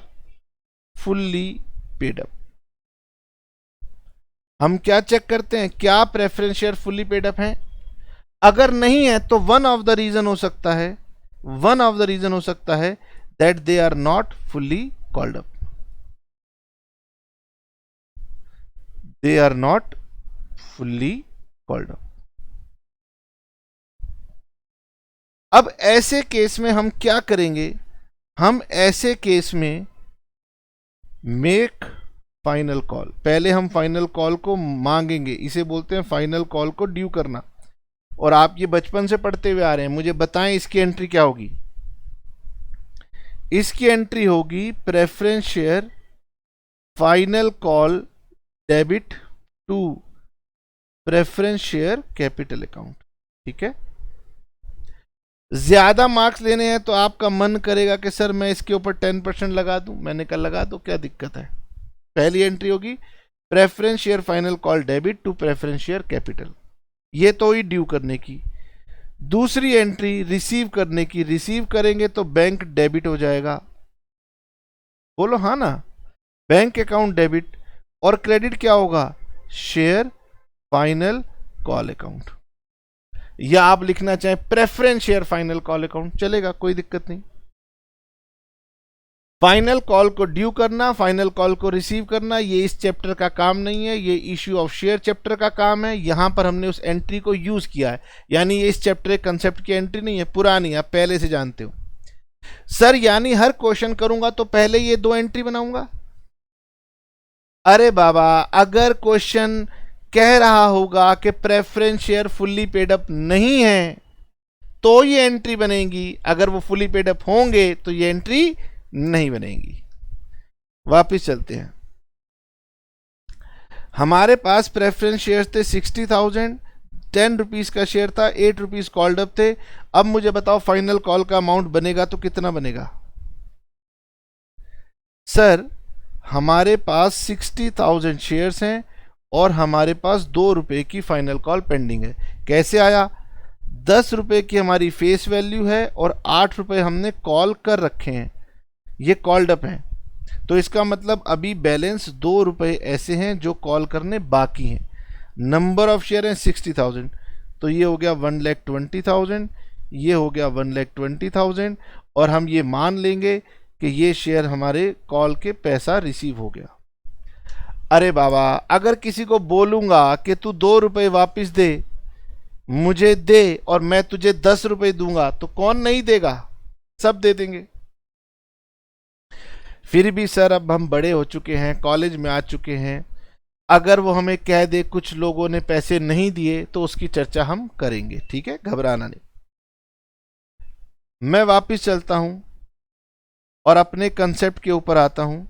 fully paid up. हम क्या चेक करते हैं? क्या preference share fully paid up हैं? अगर नहीं है तो वन ऑफ द रीजन हो सकता है, वन ऑफ द रीजन हो सकता है that they are not fully called up, they are not fully called up. अब ऐसे केस में हम क्या करेंगे? हम ऐसे केस में मेक फाइनल कॉल, पहले हम फाइनल कॉल को मांगेंगे, इसे बोलते हैं फाइनल कॉल को ड्यू करना। और आप ये बचपन से पढ़ते हुए आ रहे हैं, मुझे बताएं इसकी एंट्री क्या होगी? इसकी एंट्री होगी preference share final call debit to preference share capital account. ठीक है? ज्यादा मार्क्स लेने हैं तो आपका मन करेगा कि सर मैं इसके ऊपर 10% लगा दूं। मैंने कहा लगा दो, क्या दिक्कत है। पहली एंट्री होगी preference share final call debit to preference share capital, ये तो ही ड्यू करने की। दूसरी एंट्री रिसीव करने की, रिसीव करेंगे तो बैंक डेबिट हो जाएगा। बोलो हाँ ना, बैंक अकाउंट डेबिट। और क्रेडिट क्या होगा? शेयर फाइनल कॉल अकाउंट, या आप लिखना चाहें preference share final call account, चलेगा, कोई दिक्कत नहीं। फाइनल कॉल को ड्यू करना, फाइनल कॉल को रिसीव करना, ये इस चैप्टर का काम नहीं है, ये इश्यू ऑफ शेयर चैप्टर का काम है। यहां पर हमने उस एंट्री को यूज किया है, यानी ये इस चैप्टर के कंसेप्ट की एंट्री नहीं है, पुरानी, आप पहले से जानते हो। सर यानी हर क्वेश्चन करूंगा तो पहले ये 2 एंट्री बनाऊंगा? अरे बाबा, अगर क्वेश्चन कह रहा होगा कि preference share fully paid up नहीं है तो ये एंट्री बनेगी, अगर वो फुल्ली पेड अप होंगे तो ये एंट्री नहीं बनेगी। वापिस चलते हैं। हमारे पास प्रेफरेंस शेयर थे 60,000, 10 रुपीज का शेयर था, 8 रुपीज कॉल्ड अप थे। अब मुझे बताओ फाइनल कॉल का अमाउंट बनेगा तो कितना बनेगा? सर हमारे पास 60,000 शेयर्स हैं और हमारे पास 2 रुपए की फाइनल कॉल पेंडिंग है। कैसे आया? 10 रुपए की हमारी फेस वैल्यू है और 8 रुपए हमने कॉल कर रखे हैं, ये कॉल्ड अप हैं। तो इसका मतलब अभी बैलेंस 2 रुपए ऐसे हैं जो कॉल करने बाकी हैं। नंबर ऑफ शेयर हैं 60,000, तो ये हो गया 1,20,000, ये हो गया 1,20,000 और हम ये मान लेंगे कि ये शेयर हमारे कॉल के पैसा रिसीव हो गया। अरे बाबा, अगर किसी को बोलूंगा कि तू 2 रुपए वापिस दे, मुझे दे और मैं तुझे 10 रुपए दूंगा, तो कौन नहीं देगा? सब दे देंगे। फिर भी सर अब हम बड़े हो चुके हैं, कॉलेज में आ चुके हैं, अगर वो हमें कह दे कुछ लोगों ने पैसे नहीं दिए तो उसकी चर्चा हम करेंगे। ठीक है, घबराना नहीं। मैं वापस चलता हूं और अपने कंसेप्ट के ऊपर आता हूं,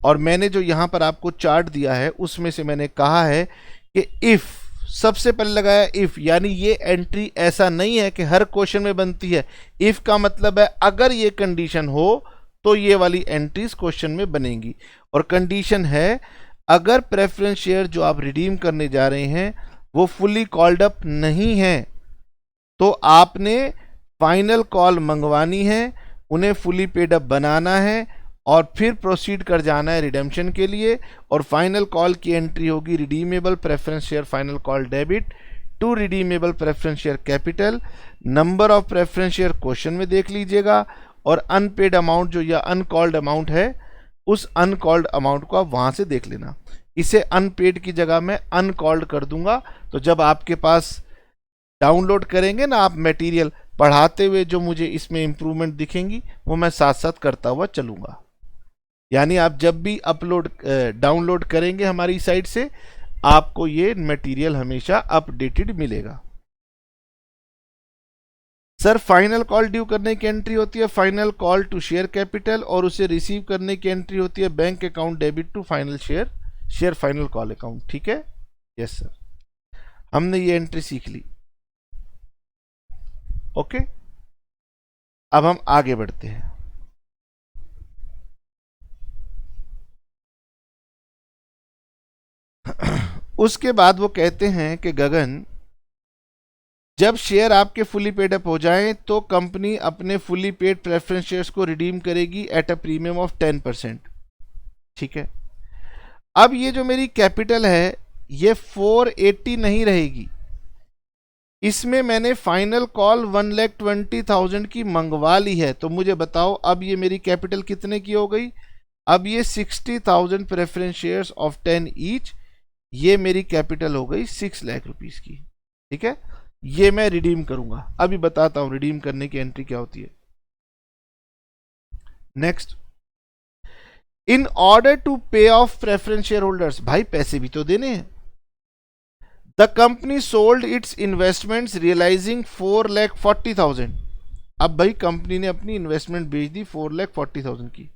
और मैंने जो यहां पर आपको चार्ट दिया है उसमें से मैंने कहा है कि इफ, सबसे पहले लगाया इफ, यानी ये एंट्री ऐसा नहीं है कि हर क्वेश्चन में बनती है। इफ का मतलब है अगर ये कंडीशन हो तो ये वाली एंट्रीज क्वेश्चन में बनेंगी। और कंडीशन है अगर प्रेफरेंस शेयर जो आप रिडीम करने जा रहे हैं वो फुल्ली कॉल्ड अप नहीं है तो आपने फाइनल कॉल मंगवानी है। उन्हें फुली पेड अप बनाना है और फिर प्रोसीड कर जाना है रिडेम्पशन के लिए। और फाइनल कॉल की एंट्री होगी redeemable preference share final call debit to redeemable preference share capital. Number of preference share question में देख लीजिएगा, और अनपेड अमाउंट जो या अनकॉल्ड अमाउंट है, उस अनकॉल्ड अमाउंट को आप वहां से देख लेना। इसे अनपेड की जगह मैं अनकॉल्ड कर दूंगा। तो जब आपके पास डाउनलोड करेंगे ना आप मटेरियल, पढ़ाते हुए जो मुझे इसमें इंप्रूवमेंट दिखेंगी वो मैं साथ साथ करता हुआ चलूंगा। यानी आप जब भी डाउनलोड करेंगे हमारी साइट से, आपको ये मटेरियल हमेशा अपडेटेड मिलेगा। सर फाइनल कॉल ड्यू करने की एंट्री होती है final call to share capital, और उसे रिसीव करने की एंट्री होती है bank account debit to final share final call account. ठीक है, यस सर, हमने ये एंट्री सीख ली। ओके, अब हम आगे बढ़ते हैं। उसके बाद वो कहते हैं कि गगन, जब शेयर आपके फुली पेड अप हो जाएं तो कंपनी अपने फुली पेड प्रेफरेंस शेयर्स को रिडीम करेगी एट अ प्रीमियम ऑफ 10%। ठीक है, अब ये जो मेरी कैपिटल है ये 480 नहीं रहेगी, इसमें मैंने फाइनल कॉल 1,20,000 की मंगवा ली है। तो मुझे बताओ अब ये मेरी कैपिटल कितने की हो गई? अब ये 60,000 प्रेफरेंस शेयर्स ऑफ 10 ईच, ये मेरी कैपिटल हो गई 6 लाख रुपीस की। ठीक है, ये मैं रिडीम करूंगा। अभी बताता हूं रिडीम करने की एंट्री क्या होती है। Next, in order to pay off preference share holders, भाई पैसे भी तो देने हैं। The company sold its investments realising 4,40,000। अब भाई कंपनी ने अपनी इन्वेस्टमेंट बेच दी 4,40,000 की।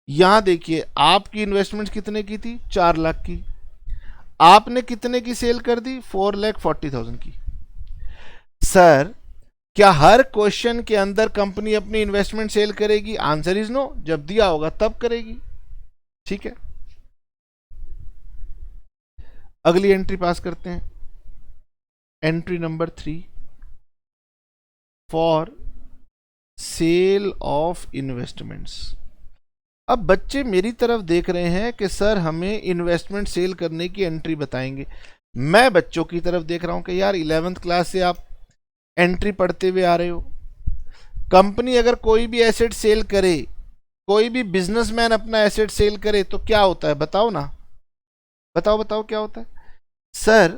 यहां देखिए आपकी इन्वेस्टमेंट कितने की थी? 4 लाख की। आपने कितने की सेल कर दी? 4,40,000 की। सर क्या हर क्वेश्चन के अंदर कंपनी अपनी इन्वेस्टमेंट सेल करेगी? आंसर इज नो, जब दिया होगा तब करेगी। ठीक है, अगली एंट्री पास करते हैं। Entry number 3, for sale of investments. अब बच्चे मेरी तरफ देख रहे हैं कि सर हमें इन्वेस्टमेंट सेल करने की एंट्री बताएंगे। मैं बच्चों की तरफ देख रहा हूं कि यार 11th क्लास से आप एंट्री पढ़ते हुए आ रहे हो। कंपनी अगर कोई भी एसेट सेल करे, कोई भी बिजनेसमैन अपना एसेट सेल करे तो क्या होता है? बताओ ना, बताओ बताओ क्या होता है? सर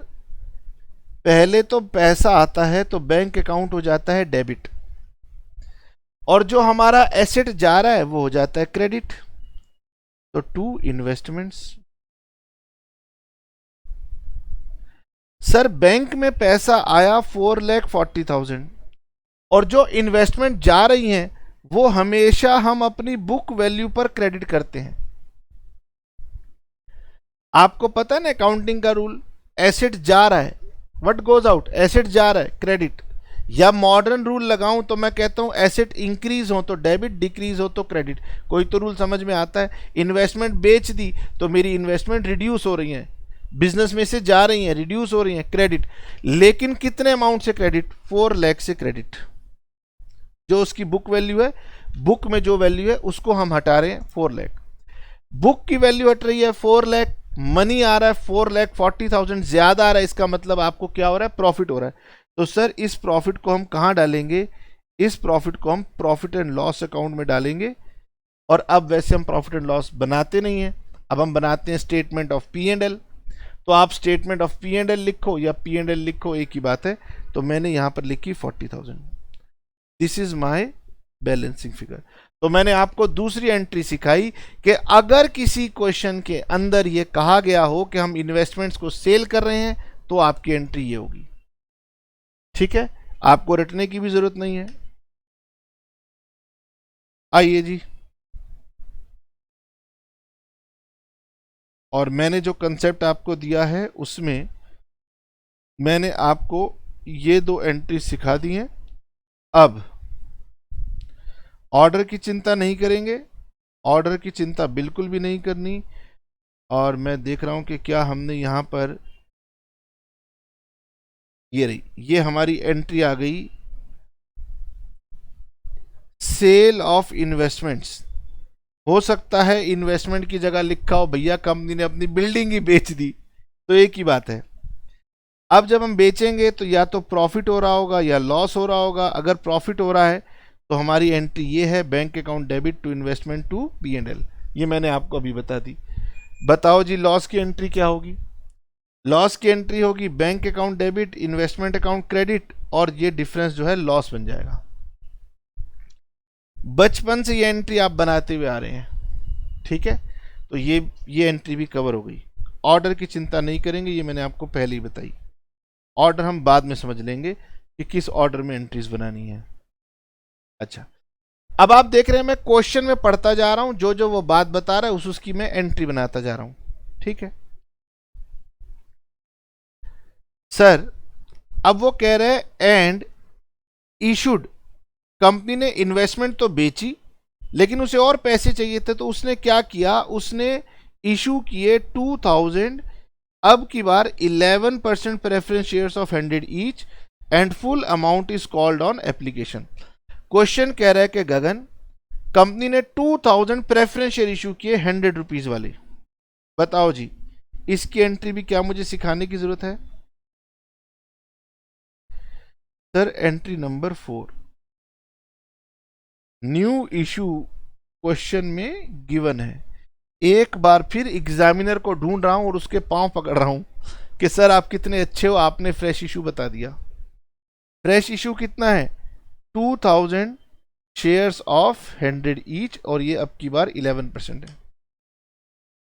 पहले तो पैसा आता है तो बैंक अकाउंट हो जाता है डेबिट, और जो हमारा एसेट जा रहा है वो हो जाता है क्रेडिट। तो टू इन्वेस्टमेंट्स। सर बैंक में पैसा आया 4,40,000, और जो इन्वेस्टमेंट जा रही हैं वो हमेशा हम अपनी बुक वैल्यू पर क्रेडिट करते हैं। आपको पता है ना अकाउंटिंग का रूल, एसेट जा रहा है व्हाट गोज आउट, एसेट जा रहा है क्रेडिट। या मॉडर्न रूल लगाऊं तो मैं कहता हूं एसेट इंक्रीज हो तो डेबिट, डिक्रीज हो तो क्रेडिट। कोई तो रूल समझ में आता है? इन्वेस्टमेंट बेच दी तो मेरी इन्वेस्टमेंट रिड्यूस हो रही है, बिजनेस में से जा रही हैं, रिड्यूस हो रही हैं, क्रेडिट। लेकिन कितने अमाउंट से क्रेडिट? 4 लाख से क्रेडिट। जो उसकी बुक वैल्यू है, बुक में जो वैल्यू है उसको हम हटा रहे हैं 4 लाख। बुक की वैल्यू हट रही है 4 लाख, मनी आ रहा है 4,40,000 ज्यादा आ रहा है, इसका मतलब आपको क्या हो रहा है? प्रॉफिट हो रहा है। तो सर इस प्रॉफिट को हम कहां डालेंगे? इस प्रॉफिट को हम प्रॉफिट एंड लॉस अकाउंट में डालेंगे। और अब वैसे हम प्रॉफिट एंड लॉस बनाते नहीं हैं, अब हम बनाते हैं statement of P and L. तो आप statement of P and L लिखो या पी एंड एल लिखो, एक ही बात है। तो मैंने यहां पर लिखी 40,000, this is my balancing figure. तो मैंने आपको दूसरी एंट्री सिखाई कि अगर किसी क्वेश्चन के अंदर यह कहा गया हो कि हम इन्वेस्टमेंट्स को सेल कर रहे हैं तो आपकी एंट्री ये होगी। ठीक है, आपको रटने की भी जरूरत नहीं है। आइए जी, और मैंने जो कंसेप्ट आपको दिया है उसमें मैंने आपको ये 2 एंट्री सिखा दी हैं। अब ऑर्डर की चिंता नहीं करेंगे, ऑर्डर की चिंता बिल्कुल भी नहीं करनी। और मैं देख रहा हूं कि क्या हमने यहां पर, ये रही, ये हमारी एंट्री आ गई सेल ऑफ इन्वेस्टमेंट्स, हो सकता है इन्वेस्टमेंट की जगह लिखा हो भैया कंपनी ने अपनी बिल्डिंग ही बेच दी, तो एक ही बात है। अब जब हम बेचेंगे तो या तो प्रॉफिट हो रहा होगा या लॉस हो रहा होगा। अगर प्रॉफिट हो रहा है तो हमारी एंट्री ये है, bank account debit to investment to P&L। ये मैंने आपको अभी बता दी। बताओ जी लॉस की एंट्री क्या होगी? लॉस की एंट्री होगी bank account debit, investment account credit, और ये डिफरेंस जो है लॉस बन जाएगा। बचपन से ये एंट्री आप बनाते हुए आ रहे हैं, ठीक है? तो ये एंट्री भी कवर हो गई। ऑर्डर की चिंता नहीं करेंगे, ये मैंने आपको पहले ही बताई। ऑर्डर हम बाद में समझ लेंगे कि किस ऑर्डर में एंट्रीज बनानी है। अच्छा, अब आप देख रहे हैं मैं क्वेश्चन में पढ़ता जा रहा हूं, जो जो वो बात बता रहा है उसकी मैं एंट्री बनाता जा रहा हूं, ठीक है सर? अब वो कह रहे हैं एंड इशूड, कंपनी ने इन्वेस्टमेंट तो बेची लेकिन उसे और पैसे चाहिए थे, तो उसने क्या किया, उसने इशू किए 2000 अब की बार 11% preference shares of 100 each and full amount is called on application. Question कह रहा है कि गगन, कंपनी ने 2000 प्रेफरेंस शेयर इशू किए 100 रुपीज वाले, बताओ जी इसकी एंट्री भी क्या मुझे सिखाने की जरूरत है? Sir entry number 4, new issue question में गिवन है। एक बार फिर एग्जामिनर को ढूंढ रहा हूं और उसके पांव पकड़ रहा हूं कि सर आप कितने अच्छे हो, आपने फ्रेश इशू बता दिया। फ्रेश इशू कितना है? 2000 शेयर्स ऑफ 100 ईच, और ये अब की बार 11% है।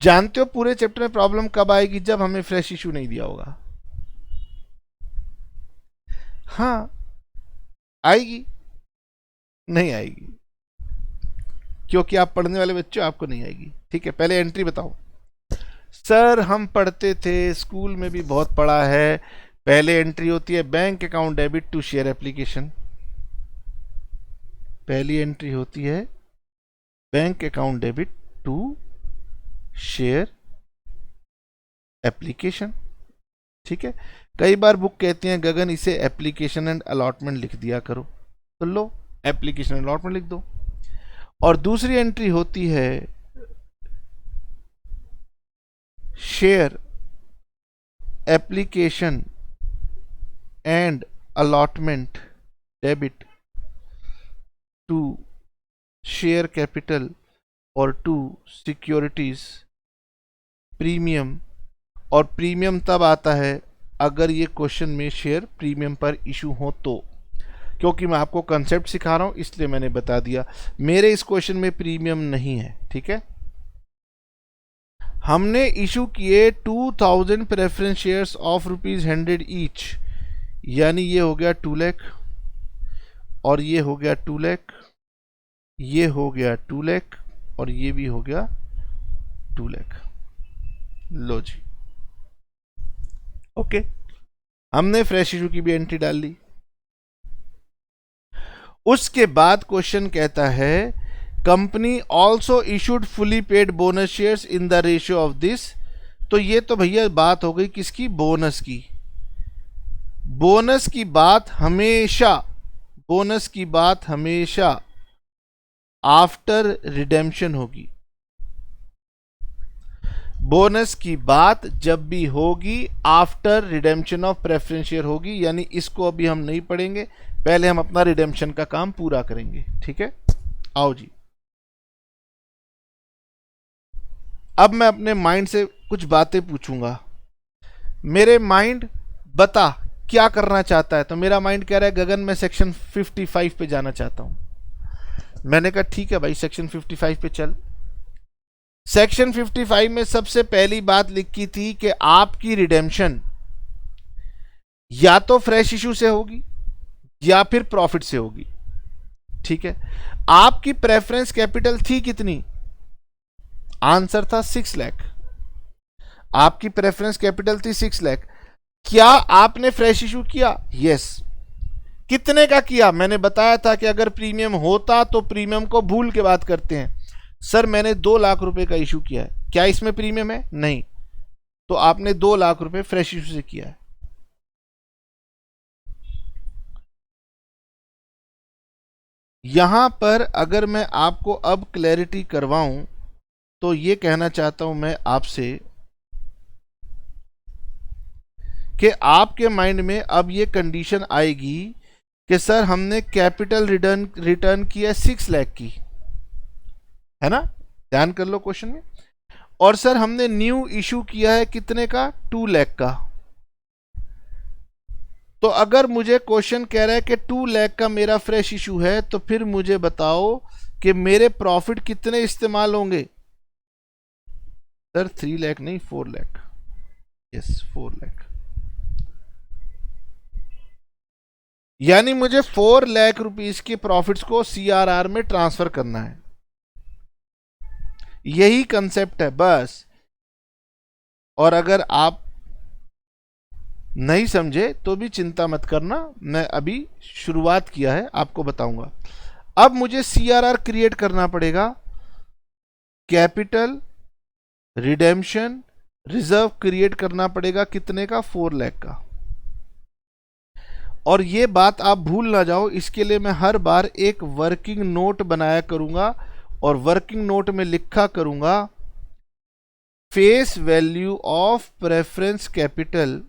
जानते हो पूरे चैप्टर में प्रॉब्लम कब आएगी? जब हमें फ्रेश इशू नहीं दिया होगा। हाँ आएगी, नहीं आएगी क्योंकि आप पढ़ने वाले बच्चे हो, आपको नहीं आएगी, ठीक है? पहले एंट्री बताओ। सर हम पढ़ते थे, स्कूल में भी बहुत पढ़ा है। पहले एंट्री होती है bank account debit to share application, पहली एंट्री होती है bank account debit to share application, ठीक है? कई बार बुक कहती हैं गगन इसे एप्लीकेशन एंड अलॉटमेंट लिख दिया करो, तो लो एप्लीकेशन एंड अलॉटमेंट लिख दो। और दूसरी एंट्री होती है share application and allotment debit to share capital और टू सिक्योरिटीज प्रीमियम। और प्रीमियम तब आता है अगर ये क्वेश्चन में शेयर प्रीमियम पर इशू हो तो, क्योंकि मैं आपको कंसेप्ट सिखा रहा हूं इसलिए मैंने बता दिया। मेरे इस क्वेश्चन में प्रीमियम नहीं है, ठीक है? हमने इशू किए 2000 प्रेफरेंस शेयर्स ऑफ ₹100 ईच, यानी ये हो गया 2 लाख, और ये हो गया 2 लाख, ये हो गया 2 लाख, और ये भी हो गया 2 लाख। लो जी, ओके, हमने फ्रेश इशू की भी एंट्री डाल ली। उसके बाद क्वेश्चन कहता है company also issued fully paid bonus shares in the ratio of this. तो ये तो भैया बात हो गई किसकी? बोनस की। बोनस की बात हमेशा, बोनस की बात हमेशा आफ्टर रिडेम्पशन होगी। बोनस की बात जब भी होगी after redemption of preference share होगी, यानी इसको अभी हम नहीं पढ़ेंगे, पहले हम अपना रिडेम्पशन का काम पूरा करेंगे, ठीक है? आओ जी, अब मैं अपने माइंड से कुछ बातें पूछूंगा। मेरे माइंड बता क्या करना चाहता है? तो मेरा माइंड कह रहा है गगन मैं सेक्शन 55 पे जाना चाहता हूं। मैंने कहा ठीक है भाई सेक्शन 55 पे चल। सेक्शन 55 में सबसे पहली बात लिखी थी कि आपकी रिडेम्पशन या तो फ्रेश इशू से होगी या फिर प्रॉफिट से होगी, ठीक है? आपकी प्रेफरेंस कैपिटल थी कितनी? आंसर था 6 लाख। आपकी प्रेफरेंस कैपिटल थी 6 लाख। क्या आपने फ्रेश इशू किया? यस। कितने का किया? मैंने बताया था कि अगर प्रीमियम होता तो प्रीमियम को भूल के बात करते हैं। सर मैंने 2 लाख रुपए का इशू किया है, क्या इसमें प्रीमियम है? नहीं। तो आपने 2 लाख रुपए फ्रेश इशू से किया है। यहां पर अगर मैं आपको अब क्लैरिटी करवाऊं तो ये कहना चाहता हूं मैं आपसे कि आपके माइंड में अब ये कंडीशन आएगी कि सर हमने कैपिटल रिटर्न रिटर्न किया 6 लाख की, है ना, ध्यान कर लो क्वेश्चन में, और सर हमने न्यू इशू किया है कितने का, 2 लाख का। तो अगर मुझे क्वेश्चन कह रहा है कि 2 लाख का मेरा फ्रेश इशू है, तो फिर मुझे बताओ कि मेरे प्रॉफिट कितने इस्तेमाल होंगे। सर 3 लाख नहीं, 4 लाख, यस 4 लाख, यानी मुझे 4 लाख रुपीस के प्रॉफिट्स को सीआरआर में ट्रांसफर करना है। यही कंसेप्ट है बस। और अगर आप नहीं समझे तो भी चिंता मत करना, मैं अभी शुरुआत किया है, आपको बताऊंगा। अब मुझे सीआरआर क्रिएट करना पड़ेगा, कैपिटल रिडेम्पशन रिजर्व क्रिएट करना पड़ेगा कितने का, 4 लाख का। और ये बात आप भूल ना जाओ, इसके लिए मैं हर बार एक वर्किंग नोट बनाया करूंगा और वर्किंग नोट में लिखा करूंगा face value of preference capital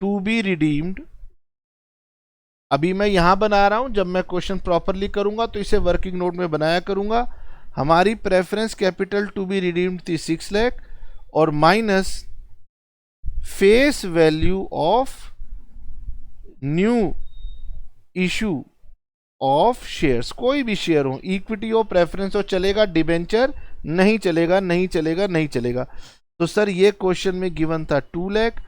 to be redeemed. अभी मैं यहां बना रहा हूं, जब मैं क्वेश्चन प्रॉपरली करूंगा तो इसे वर्किंग नोट में बनाया करूंगा। हमारी preference capital to be redeemed थी 6 लाख और minus face value of new issue of shares, कोई भी शेयर हो, इक्विटी हो, प्रेफरेंस हो चलेगा, डिबेंचर नहीं चलेगा, नहीं चलेगा, नहीं चलेगा। तो सर ये क्वेश्चन में गिवन था 2 लाख,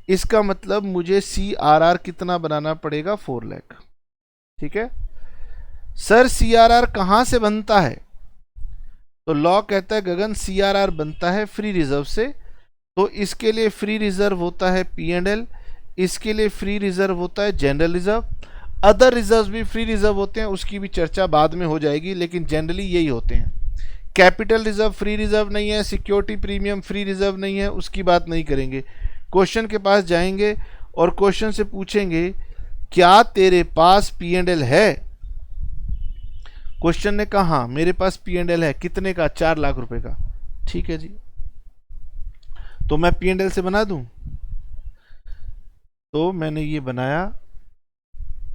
इसका मतलब मुझे सीआरआर कितना बनाना पड़ेगा, 4 लाख। ठीक है सर, सीआरआर कहां से बनता है, तो लॉ कहता है गगन सीआरआर बनता है फ्री रिजर्व से। तो इसके लिए फ्री रिजर्व होता है P&L, इसके लिए फ्री रिजर्व होता है जनरल रिजर्व, अदर रिजर्व भी फ्री रिजर्व होते हैं, उसकी भी चर्चा बाद में हो जाएगी, लेकिन जनरली यही होते हैं। कैपिटल रिजर्व फ्री रिजर्व नहीं है, सिक्योरिटी प्रीमियम फ्री रिजर्व नहीं है, उसकी बात नहीं करेंगे। क्वेश्चन के पास जाएंगे और क्वेश्चन से पूछेंगे क्या तेरे पास P&L है। क्वेश्चन ने कहा हाँ मेरे पास P&L है, कितने का, 4 लाख रुपए का। ठीक है जी, तो मैं P&L से बना दूं। तो मैंने ये बनाया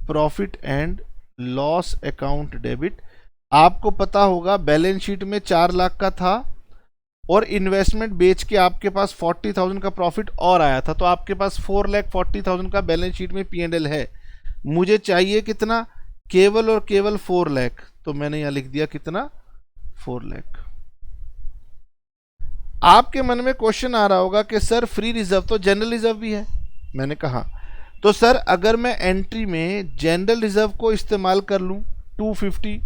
profit and loss account debit. आपको पता होगा बैलेंस शीट में 4 लाख का था और इन्वेस्टमेंट बेच के आपके पास 40,000 का प्रॉफिट और आया था, तो आपके पास 4,40,000 का बैलेंस शीट में P&L है। मुझे चाहिए कितना, केवल और केवल 4 लाख, तो मैंने यहां लिख दिया कितना, 4 लाख। आपके मन में क्वेश्चन आ रहा होगा कि सर फ्री रिजर्व तो जनरल रिजर्व भी है। मैंने कहा तो सर अगर मैं एंट्री में जनरल रिजर्व को इस्तेमाल कर लूं 250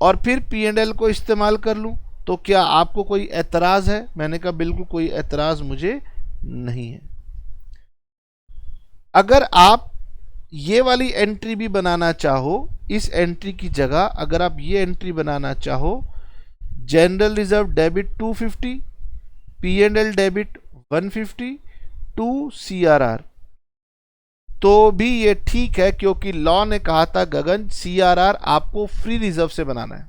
और फिर P&L को इस्तेमाल कर लूं तो क्या आपको कोई एतराज है। मैंने कहा बिल्कुल कोई एतराज मुझे नहीं है। अगर आप ये वाली एंट्री भी बनाना चाहो, इस एंट्री की जगह अगर आप ये एंट्री बनाना चाहो, general reserve debit 250, P&L debit 150 to CRR, तो भी ये ठीक है, क्योंकि लॉ ने कहा था गगन CRR आपको फ्री रिजर्व से बनाना है।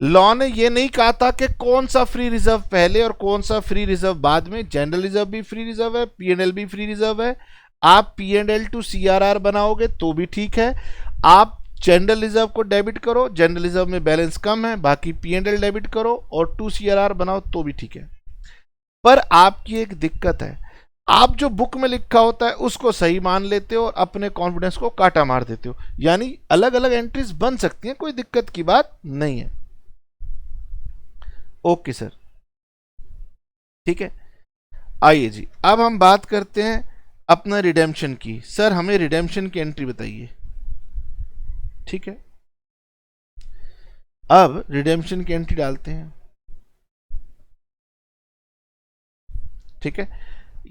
लॉ ने ये नहीं कहा था कि कौन सा फ्री रिजर्व पहले और कौन सा फ्री रिजर्व बाद में। जनरल रिजर्व भी फ्री रिजर्व है, P&L भी फ्री रिजर्व है। आप P&L टू CRR बनाओगे तो भी ठीक है, आप जनरल रिजर्व को डेबिट करो, जनरल रिजर्व में बैलेंस कम है, बाकी P&L डेबिट करो और टू CRR बनाओ तो भी ठीक है। पर आपकी एक दिक्कत है, आप जो बुक में लिखा होता है उसको सही मान लेते हो और अपने कॉन्फिडेंस को काटा मार देते हो। यानी अलग अलग एंट्रीज बन सकती हैं, कोई दिक्कत की बात नहीं है। ओके सर, ठीक है। आइए जी, अब हम बात करते हैं अपना रिडेम्पशन की। सर हमें रिडेम्पशन की एंट्री बताइए। ठीक है, अब रिडेम्पशन की एंट्री डालते हैं। ठीक है,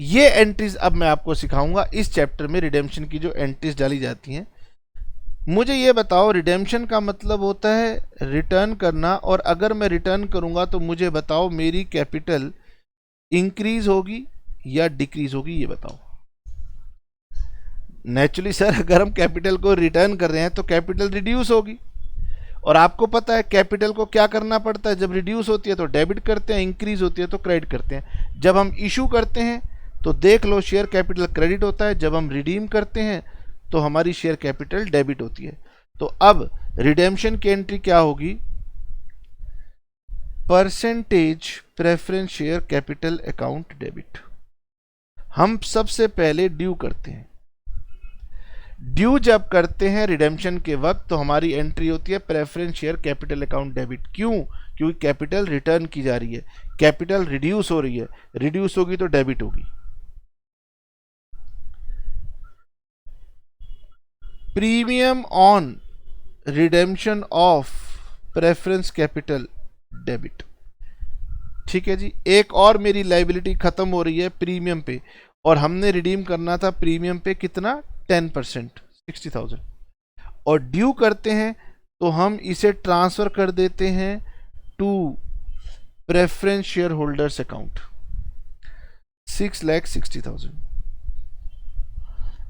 ये एंट्रीज अब मैं आपको सिखाऊंगा इस चैप्टर में। रिडेम्पशन की जो एंट्रीज डाली जाती हैं, मुझे ये बताओ रिडेम्पशन का मतलब होता है रिटर्न करना, और अगर मैं रिटर्न करूंगा तो मुझे बताओ मेरी कैपिटल इंक्रीज होगी या डिक्रीज होगी, ये बताओ। नेचुरली सर अगर हम कैपिटल को रिटर्न कर रहे हैं तो कैपिटल रिड्यूस होगी, और आपको पता है कैपिटल को क्या करना पड़ता है, जब रिड्यूस होती है तो डेबिट करते हैं, इंक्रीज होती है तो क्रेडिट करते हैं। जब हम इशू करते हैं तो देख लो शेयर कैपिटल क्रेडिट होता है, जब हम रिडीम करते हैं तो हमारी शेयर कैपिटल डेबिट होती है। तो अब रिडेम्पशन की एंट्री क्या होगी, percentage preference share capital account debit. हम सबसे पहले ड्यू करते हैं, ड्यू जब करते हैं रिडेम्पशन के वक्त तो हमारी एंट्री होती है preference share capital account debit. क्यों? क्योंकि कैपिटल रिटर्न की जा रही है, कैपिटल रिड्यूस हो रही है, रिड्यूस होगी तो डेबिट होगी। Premium on redemption of preference capital debit. ठीक है जी, एक और मेरी लाइबिलिटी खत्म हो रही है प्रीमियम पे, और हमने रिडीम करना था प्रीमियम पे कितना, 10%, 60,000, और ड्यू करते हैं तो हम इसे ट्रांसफर कर देते हैं to preference share holders account, 6,60,000।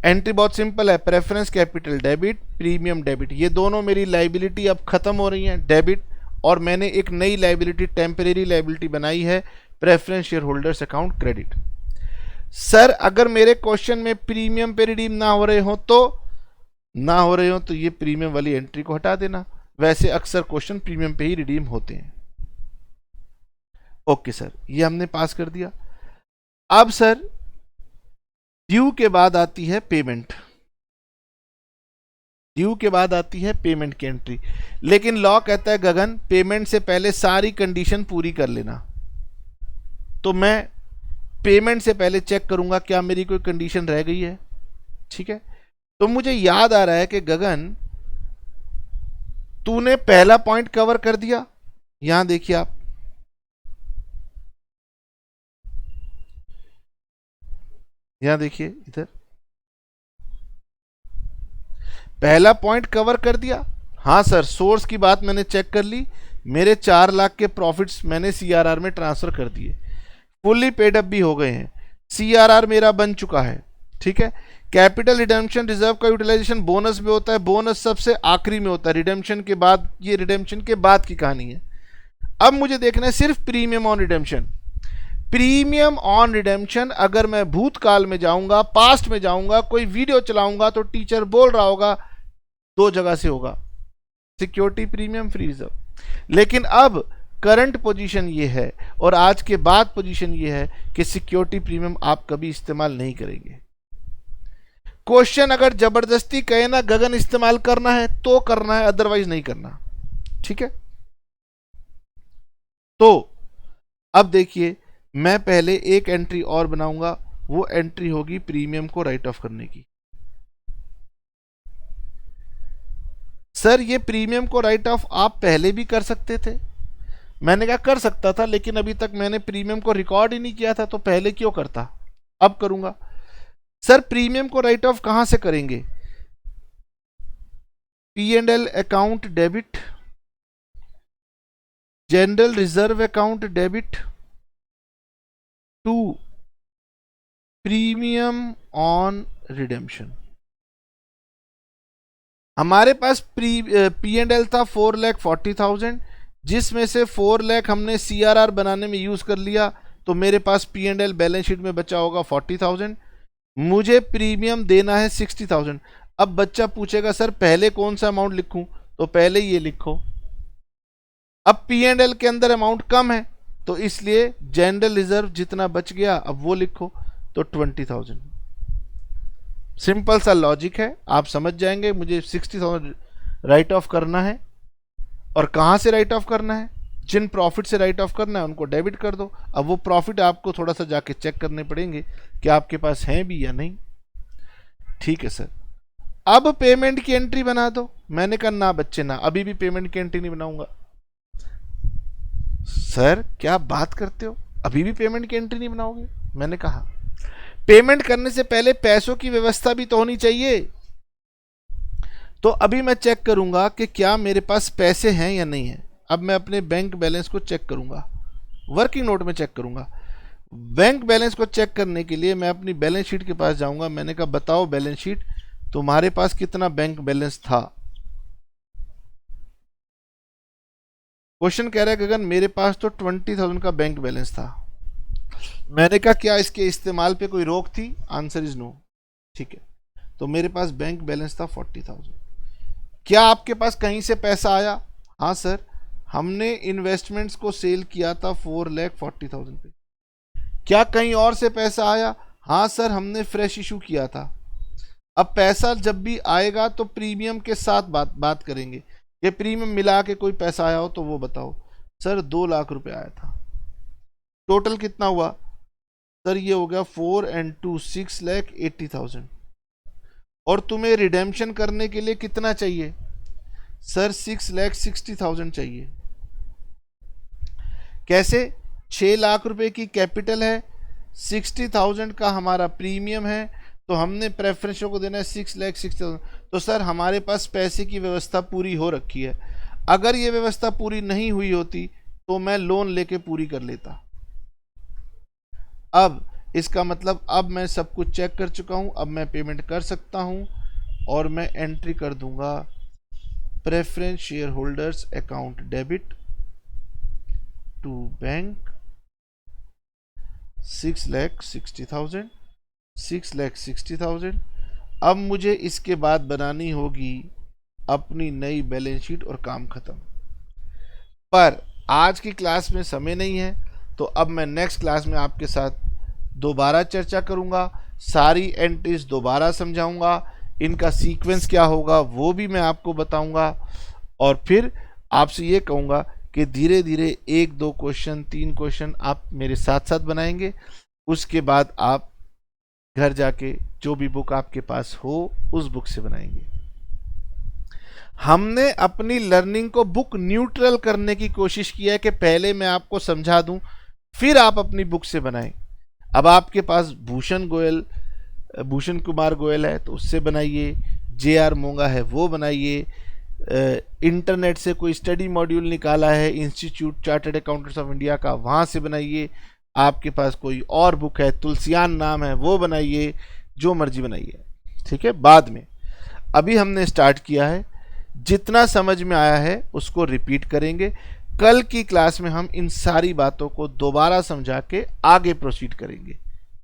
Entry बहुत सिंपल है, preference capital debit, premium debit, ये दोनों मेरी लाइबिलिटी अब खत्म हो रही हैं डेबिट, और मैंने एक नई लाइबिलिटी टेम्परेरी लाइबिलिटी बनाई है preference share holders account credit. Sir अगर मेरे क्वेश्चन में प्रीमियम पे रिडीम ना हो रहे हो तो ये प्रीमियम वाली एंट्री को हटा देना, वैसे अक्सर क्वेश्चन प्रीमियम पे ही रिडीम होते हैं। ओके सर, ये हमने पास कर दिया। अब सर ड्यू के बाद आती है पेमेंट, ड्यू के बाद आती है पेमेंट की एंट्री, लेकिन लॉ कहता है गगन पेमेंट से पहले सारी कंडीशन पूरी कर लेना। तो मैं पेमेंट से पहले चेक करूंगा क्या मेरी कोई कंडीशन रह गई है। ठीक है, तो मुझे याद आ रहा है कि गगन तूने पहला पॉइंट कवर कर दिया। यहां देखिए आप, यहां देखिए इधर, पहला पॉइंट कवर कर दिया। हाँ सर, सोर्स की बात मैंने चेक कर ली, मेरे 4 लाख के प्रॉफिट्स मैंने सीआरआर में ट्रांसफर कर दिए, फुल्ली पेड अप भी हो गए हैं, सीआरआर मेरा बन चुका है। ठीक है, कैपिटल रिडेम्पशन रिजर्व का यूटिलाइजेशन बोनस में होता है, बोनस सबसे आखिरी में होता है रिडेम्पशन के बाद, ये रिडेम्पशन के बाद की कहानी है। अब मुझे देखना है सिर्फ premium on redemption. Premium on redemption अगर मैं भूतकाल में जाऊंगा, पास्ट में जाऊंगा, कोई वीडियो चलाऊंगा तो टीचर बोल रहा होगा 2 जगह से होगा, सिक्योरिटी प्रीमियम, फ्री रिजर्व। लेकिन अब करंट पोजीशन ये है और आज के बाद पोजीशन ये है कि सिक्योरिटी प्रीमियम आप कभी इस्तेमाल नहीं करेंगे। क्वेश्चन अगर जबरदस्ती कहे ना गगन इस्तेमाल करना है तो करना है, अदरवाइज नहीं करना। ठीक है, तो अब देखिए मैं पहले एक एंट्री और बनाऊंगा, वो एंट्री होगी प्रीमियम को राइट ऑफ करने की। सर ये प्रीमियम को राइट ऑफ आप पहले भी कर सकते थे। मैंने कहा कर सकता था, लेकिन अभी तक मैंने प्रीमियम को रिकॉर्ड ही नहीं किया था, तो पहले क्यों करता, अब करूंगा। सर प्रीमियम को राइट ऑफ कहां से करेंगे, P&L account debit, general reserve account debit to premium on redemption. हमारे पास P&L था 4,40,000, जिसमें से 4 लाख हमने CRR बनाने में यूज कर लिया, तो मेरे पास P&L बैलेंस शीट में बचा होगा 40,000। मुझे प्रीमियम देना है 60,000। अब बच्चा पूछेगा सर पहले कौन सा अमाउंट लिखूं, तो पहले ये लिखो। अब P&L के अंदर अमाउंट कम है तो इसलिए जनरल रिजर्व जितना बच गया अब वो लिखो, तो 20,000। सिंपल सा लॉजिक है, आप समझ जाएंगे। मुझे 60,000 राइट ऑफ करना है, और कहां से राइट ऑफ करना है, जिन प्रॉफिट से राइट ऑफ करना है उनको डेबिट कर दो। अब वो प्रॉफिट आपको थोड़ा सा जाके चेक करने पड़ेंगे कि आपके पास हैं भी या नहीं। ठीक है सर, अब पेमेंट की एंट्री बना दो। मैंने कहा ना बच्चे ना, अभी भी पेमेंट की एंट्री नहीं बनाऊंगा। सर क्या बात करते हो, अभी भी पेमेंट की एंट्री नहीं बनाओगे? मैंने कहा पेमेंट करने से पहले पैसों की व्यवस्था भी तो होनी चाहिए। तो अभी मैं चेक करूंगा कि क्या मेरे पास पैसे हैं या नहीं है। अब मैं अपने बैंक बैलेंस को चेक करूंगा, वर्किंग नोट में चेक करूंगा। बैंक बैलेंस को चेक करने के लिए मैं अपनी बैलेंस शीट के पास जाऊंगा। मैंने कहा बताओ बैलेंस शीट, तुम्हारे पास कितना बैंक बैलेंस था? क्वेश्चन कह रहा है गगन मेरे पास तो 20,000 का बैंक बैलेंस था। मैंने कहा क्या इसके इस्तेमाल पे कोई रोक थी? Answer is no. ठीक है, तो मेरे पास बैंक बैलेंस था 40,000। क्या आपके पास कहीं से पैसा आया? हाँ सर, हमने इन्वेस्टमेंट्स को सेल किया था 4,40,000 पे। क्या कहीं और से पैसा आया? हाँ सर, हमने फ्रेश इशू किया था। अब पैसा जब भी आएगा तो प्रीमियम के साथ बात करेंगे। ये प्रीमियम मिला के कोई पैसा आया हो तो वो बताओ। सर 2 लाख रुपए आया था। टोटल कितना हुआ? सर ये हो गया 4 and 2 6,80,000। और तुम्हें रिडेम्पशन करने के लिए कितना चाहिए? सर 6,60,000 चाहिए। कैसे? 6 लाख रुपए की कैपिटल है, 60,000 का हमारा प्रीमियम है, तो हमने प्रेफरेंस को देना है 6,60,000। तो सर हमारे पास पैसे की व्यवस्था पूरी हो रखी है। अगर ये व्यवस्था पूरी नहीं हुई होती तो मैं लोन लेके पूरी कर लेता। अब इसका मतलब अब मैं सब कुछ चेक कर चुका हूं, अब मैं पेमेंट कर सकता हूं और मैं एंट्री कर दूंगा preference share holders account debit to bank 6,60,000 6,60,000। अब मुझे इसके बाद बनानी होगी अपनी नई बैलेंस शीट और काम खत्म। पर आज की क्लास में समय नहीं है, तो अब मैं नेक्स्ट क्लास में आपके साथ दोबारा चर्चा करूंगा, सारी एंट्रीज दोबारा समझाऊंगा, इनका सीक्वेंस क्या होगा वो भी मैं आपको बताऊंगा, और फिर आपसे ये कहूँगा कि धीरे धीरे 1-2 क्वेश्चन 3 क्वेश्चन आप मेरे साथ साथ बनाएंगे। उसके बाद आप घर जाके जो भी बुक आपके पास हो उस बुक से बनाएंगे। हमने अपनी लर्निंग को बुक न्यूट्रल करने की कोशिश की है कि पहले मैं आपको समझा दूं फिर आप अपनी बुक से बनाएं। अब आपके पास भूषण कुमार गोयल है तो उससे बनाइए, JR मोंगा है वो बनाइए, इंटरनेट से कोई स्टडी मॉड्यूल निकाला है institute chartered accountants of India का, वहाँ से बनाइए। आपके पास कोई और बुक है, तुलसियान नाम है, वो बनाइए, जो मर्जी बनाइए। ठीक है, बाद में अभी हमने स्टार्ट किया है, जितना समझ में आया है उसको रिपीट करेंगे। कल की क्लास में हम इन सारी बातों को दोबारा समझा के आगे प्रोसीड करेंगे।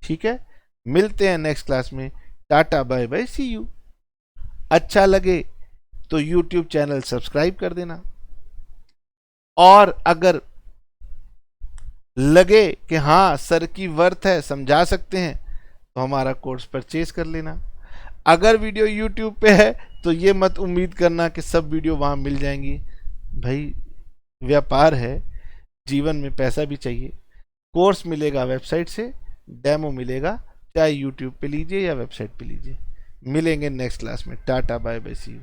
ठीक है, मिलते हैं नेक्स्ट क्लास में। टाटा बाय बाय, सी यू। अच्छा लगे तो YouTube चैनल सब्सक्राइब कर देना, और अगर लगे कि हाँ सर की वर्थ है, समझा सकते हैं, तो हमारा कोर्स परचेज कर लेना। अगर वीडियो YouTube पे है तो ये मत उम्मीद करना कि सब वीडियो वहाँ मिल जाएंगी। भाई व्यापार है, जीवन में पैसा भी चाहिए। कोर्स मिलेगा वेबसाइट से, डेमो मिलेगा चाहे YouTube पे लीजिए या वेबसाइट पे लीजिए। मिलेंगे नेक्स्ट क्लास में। टाटा बाय बाय, सी यू।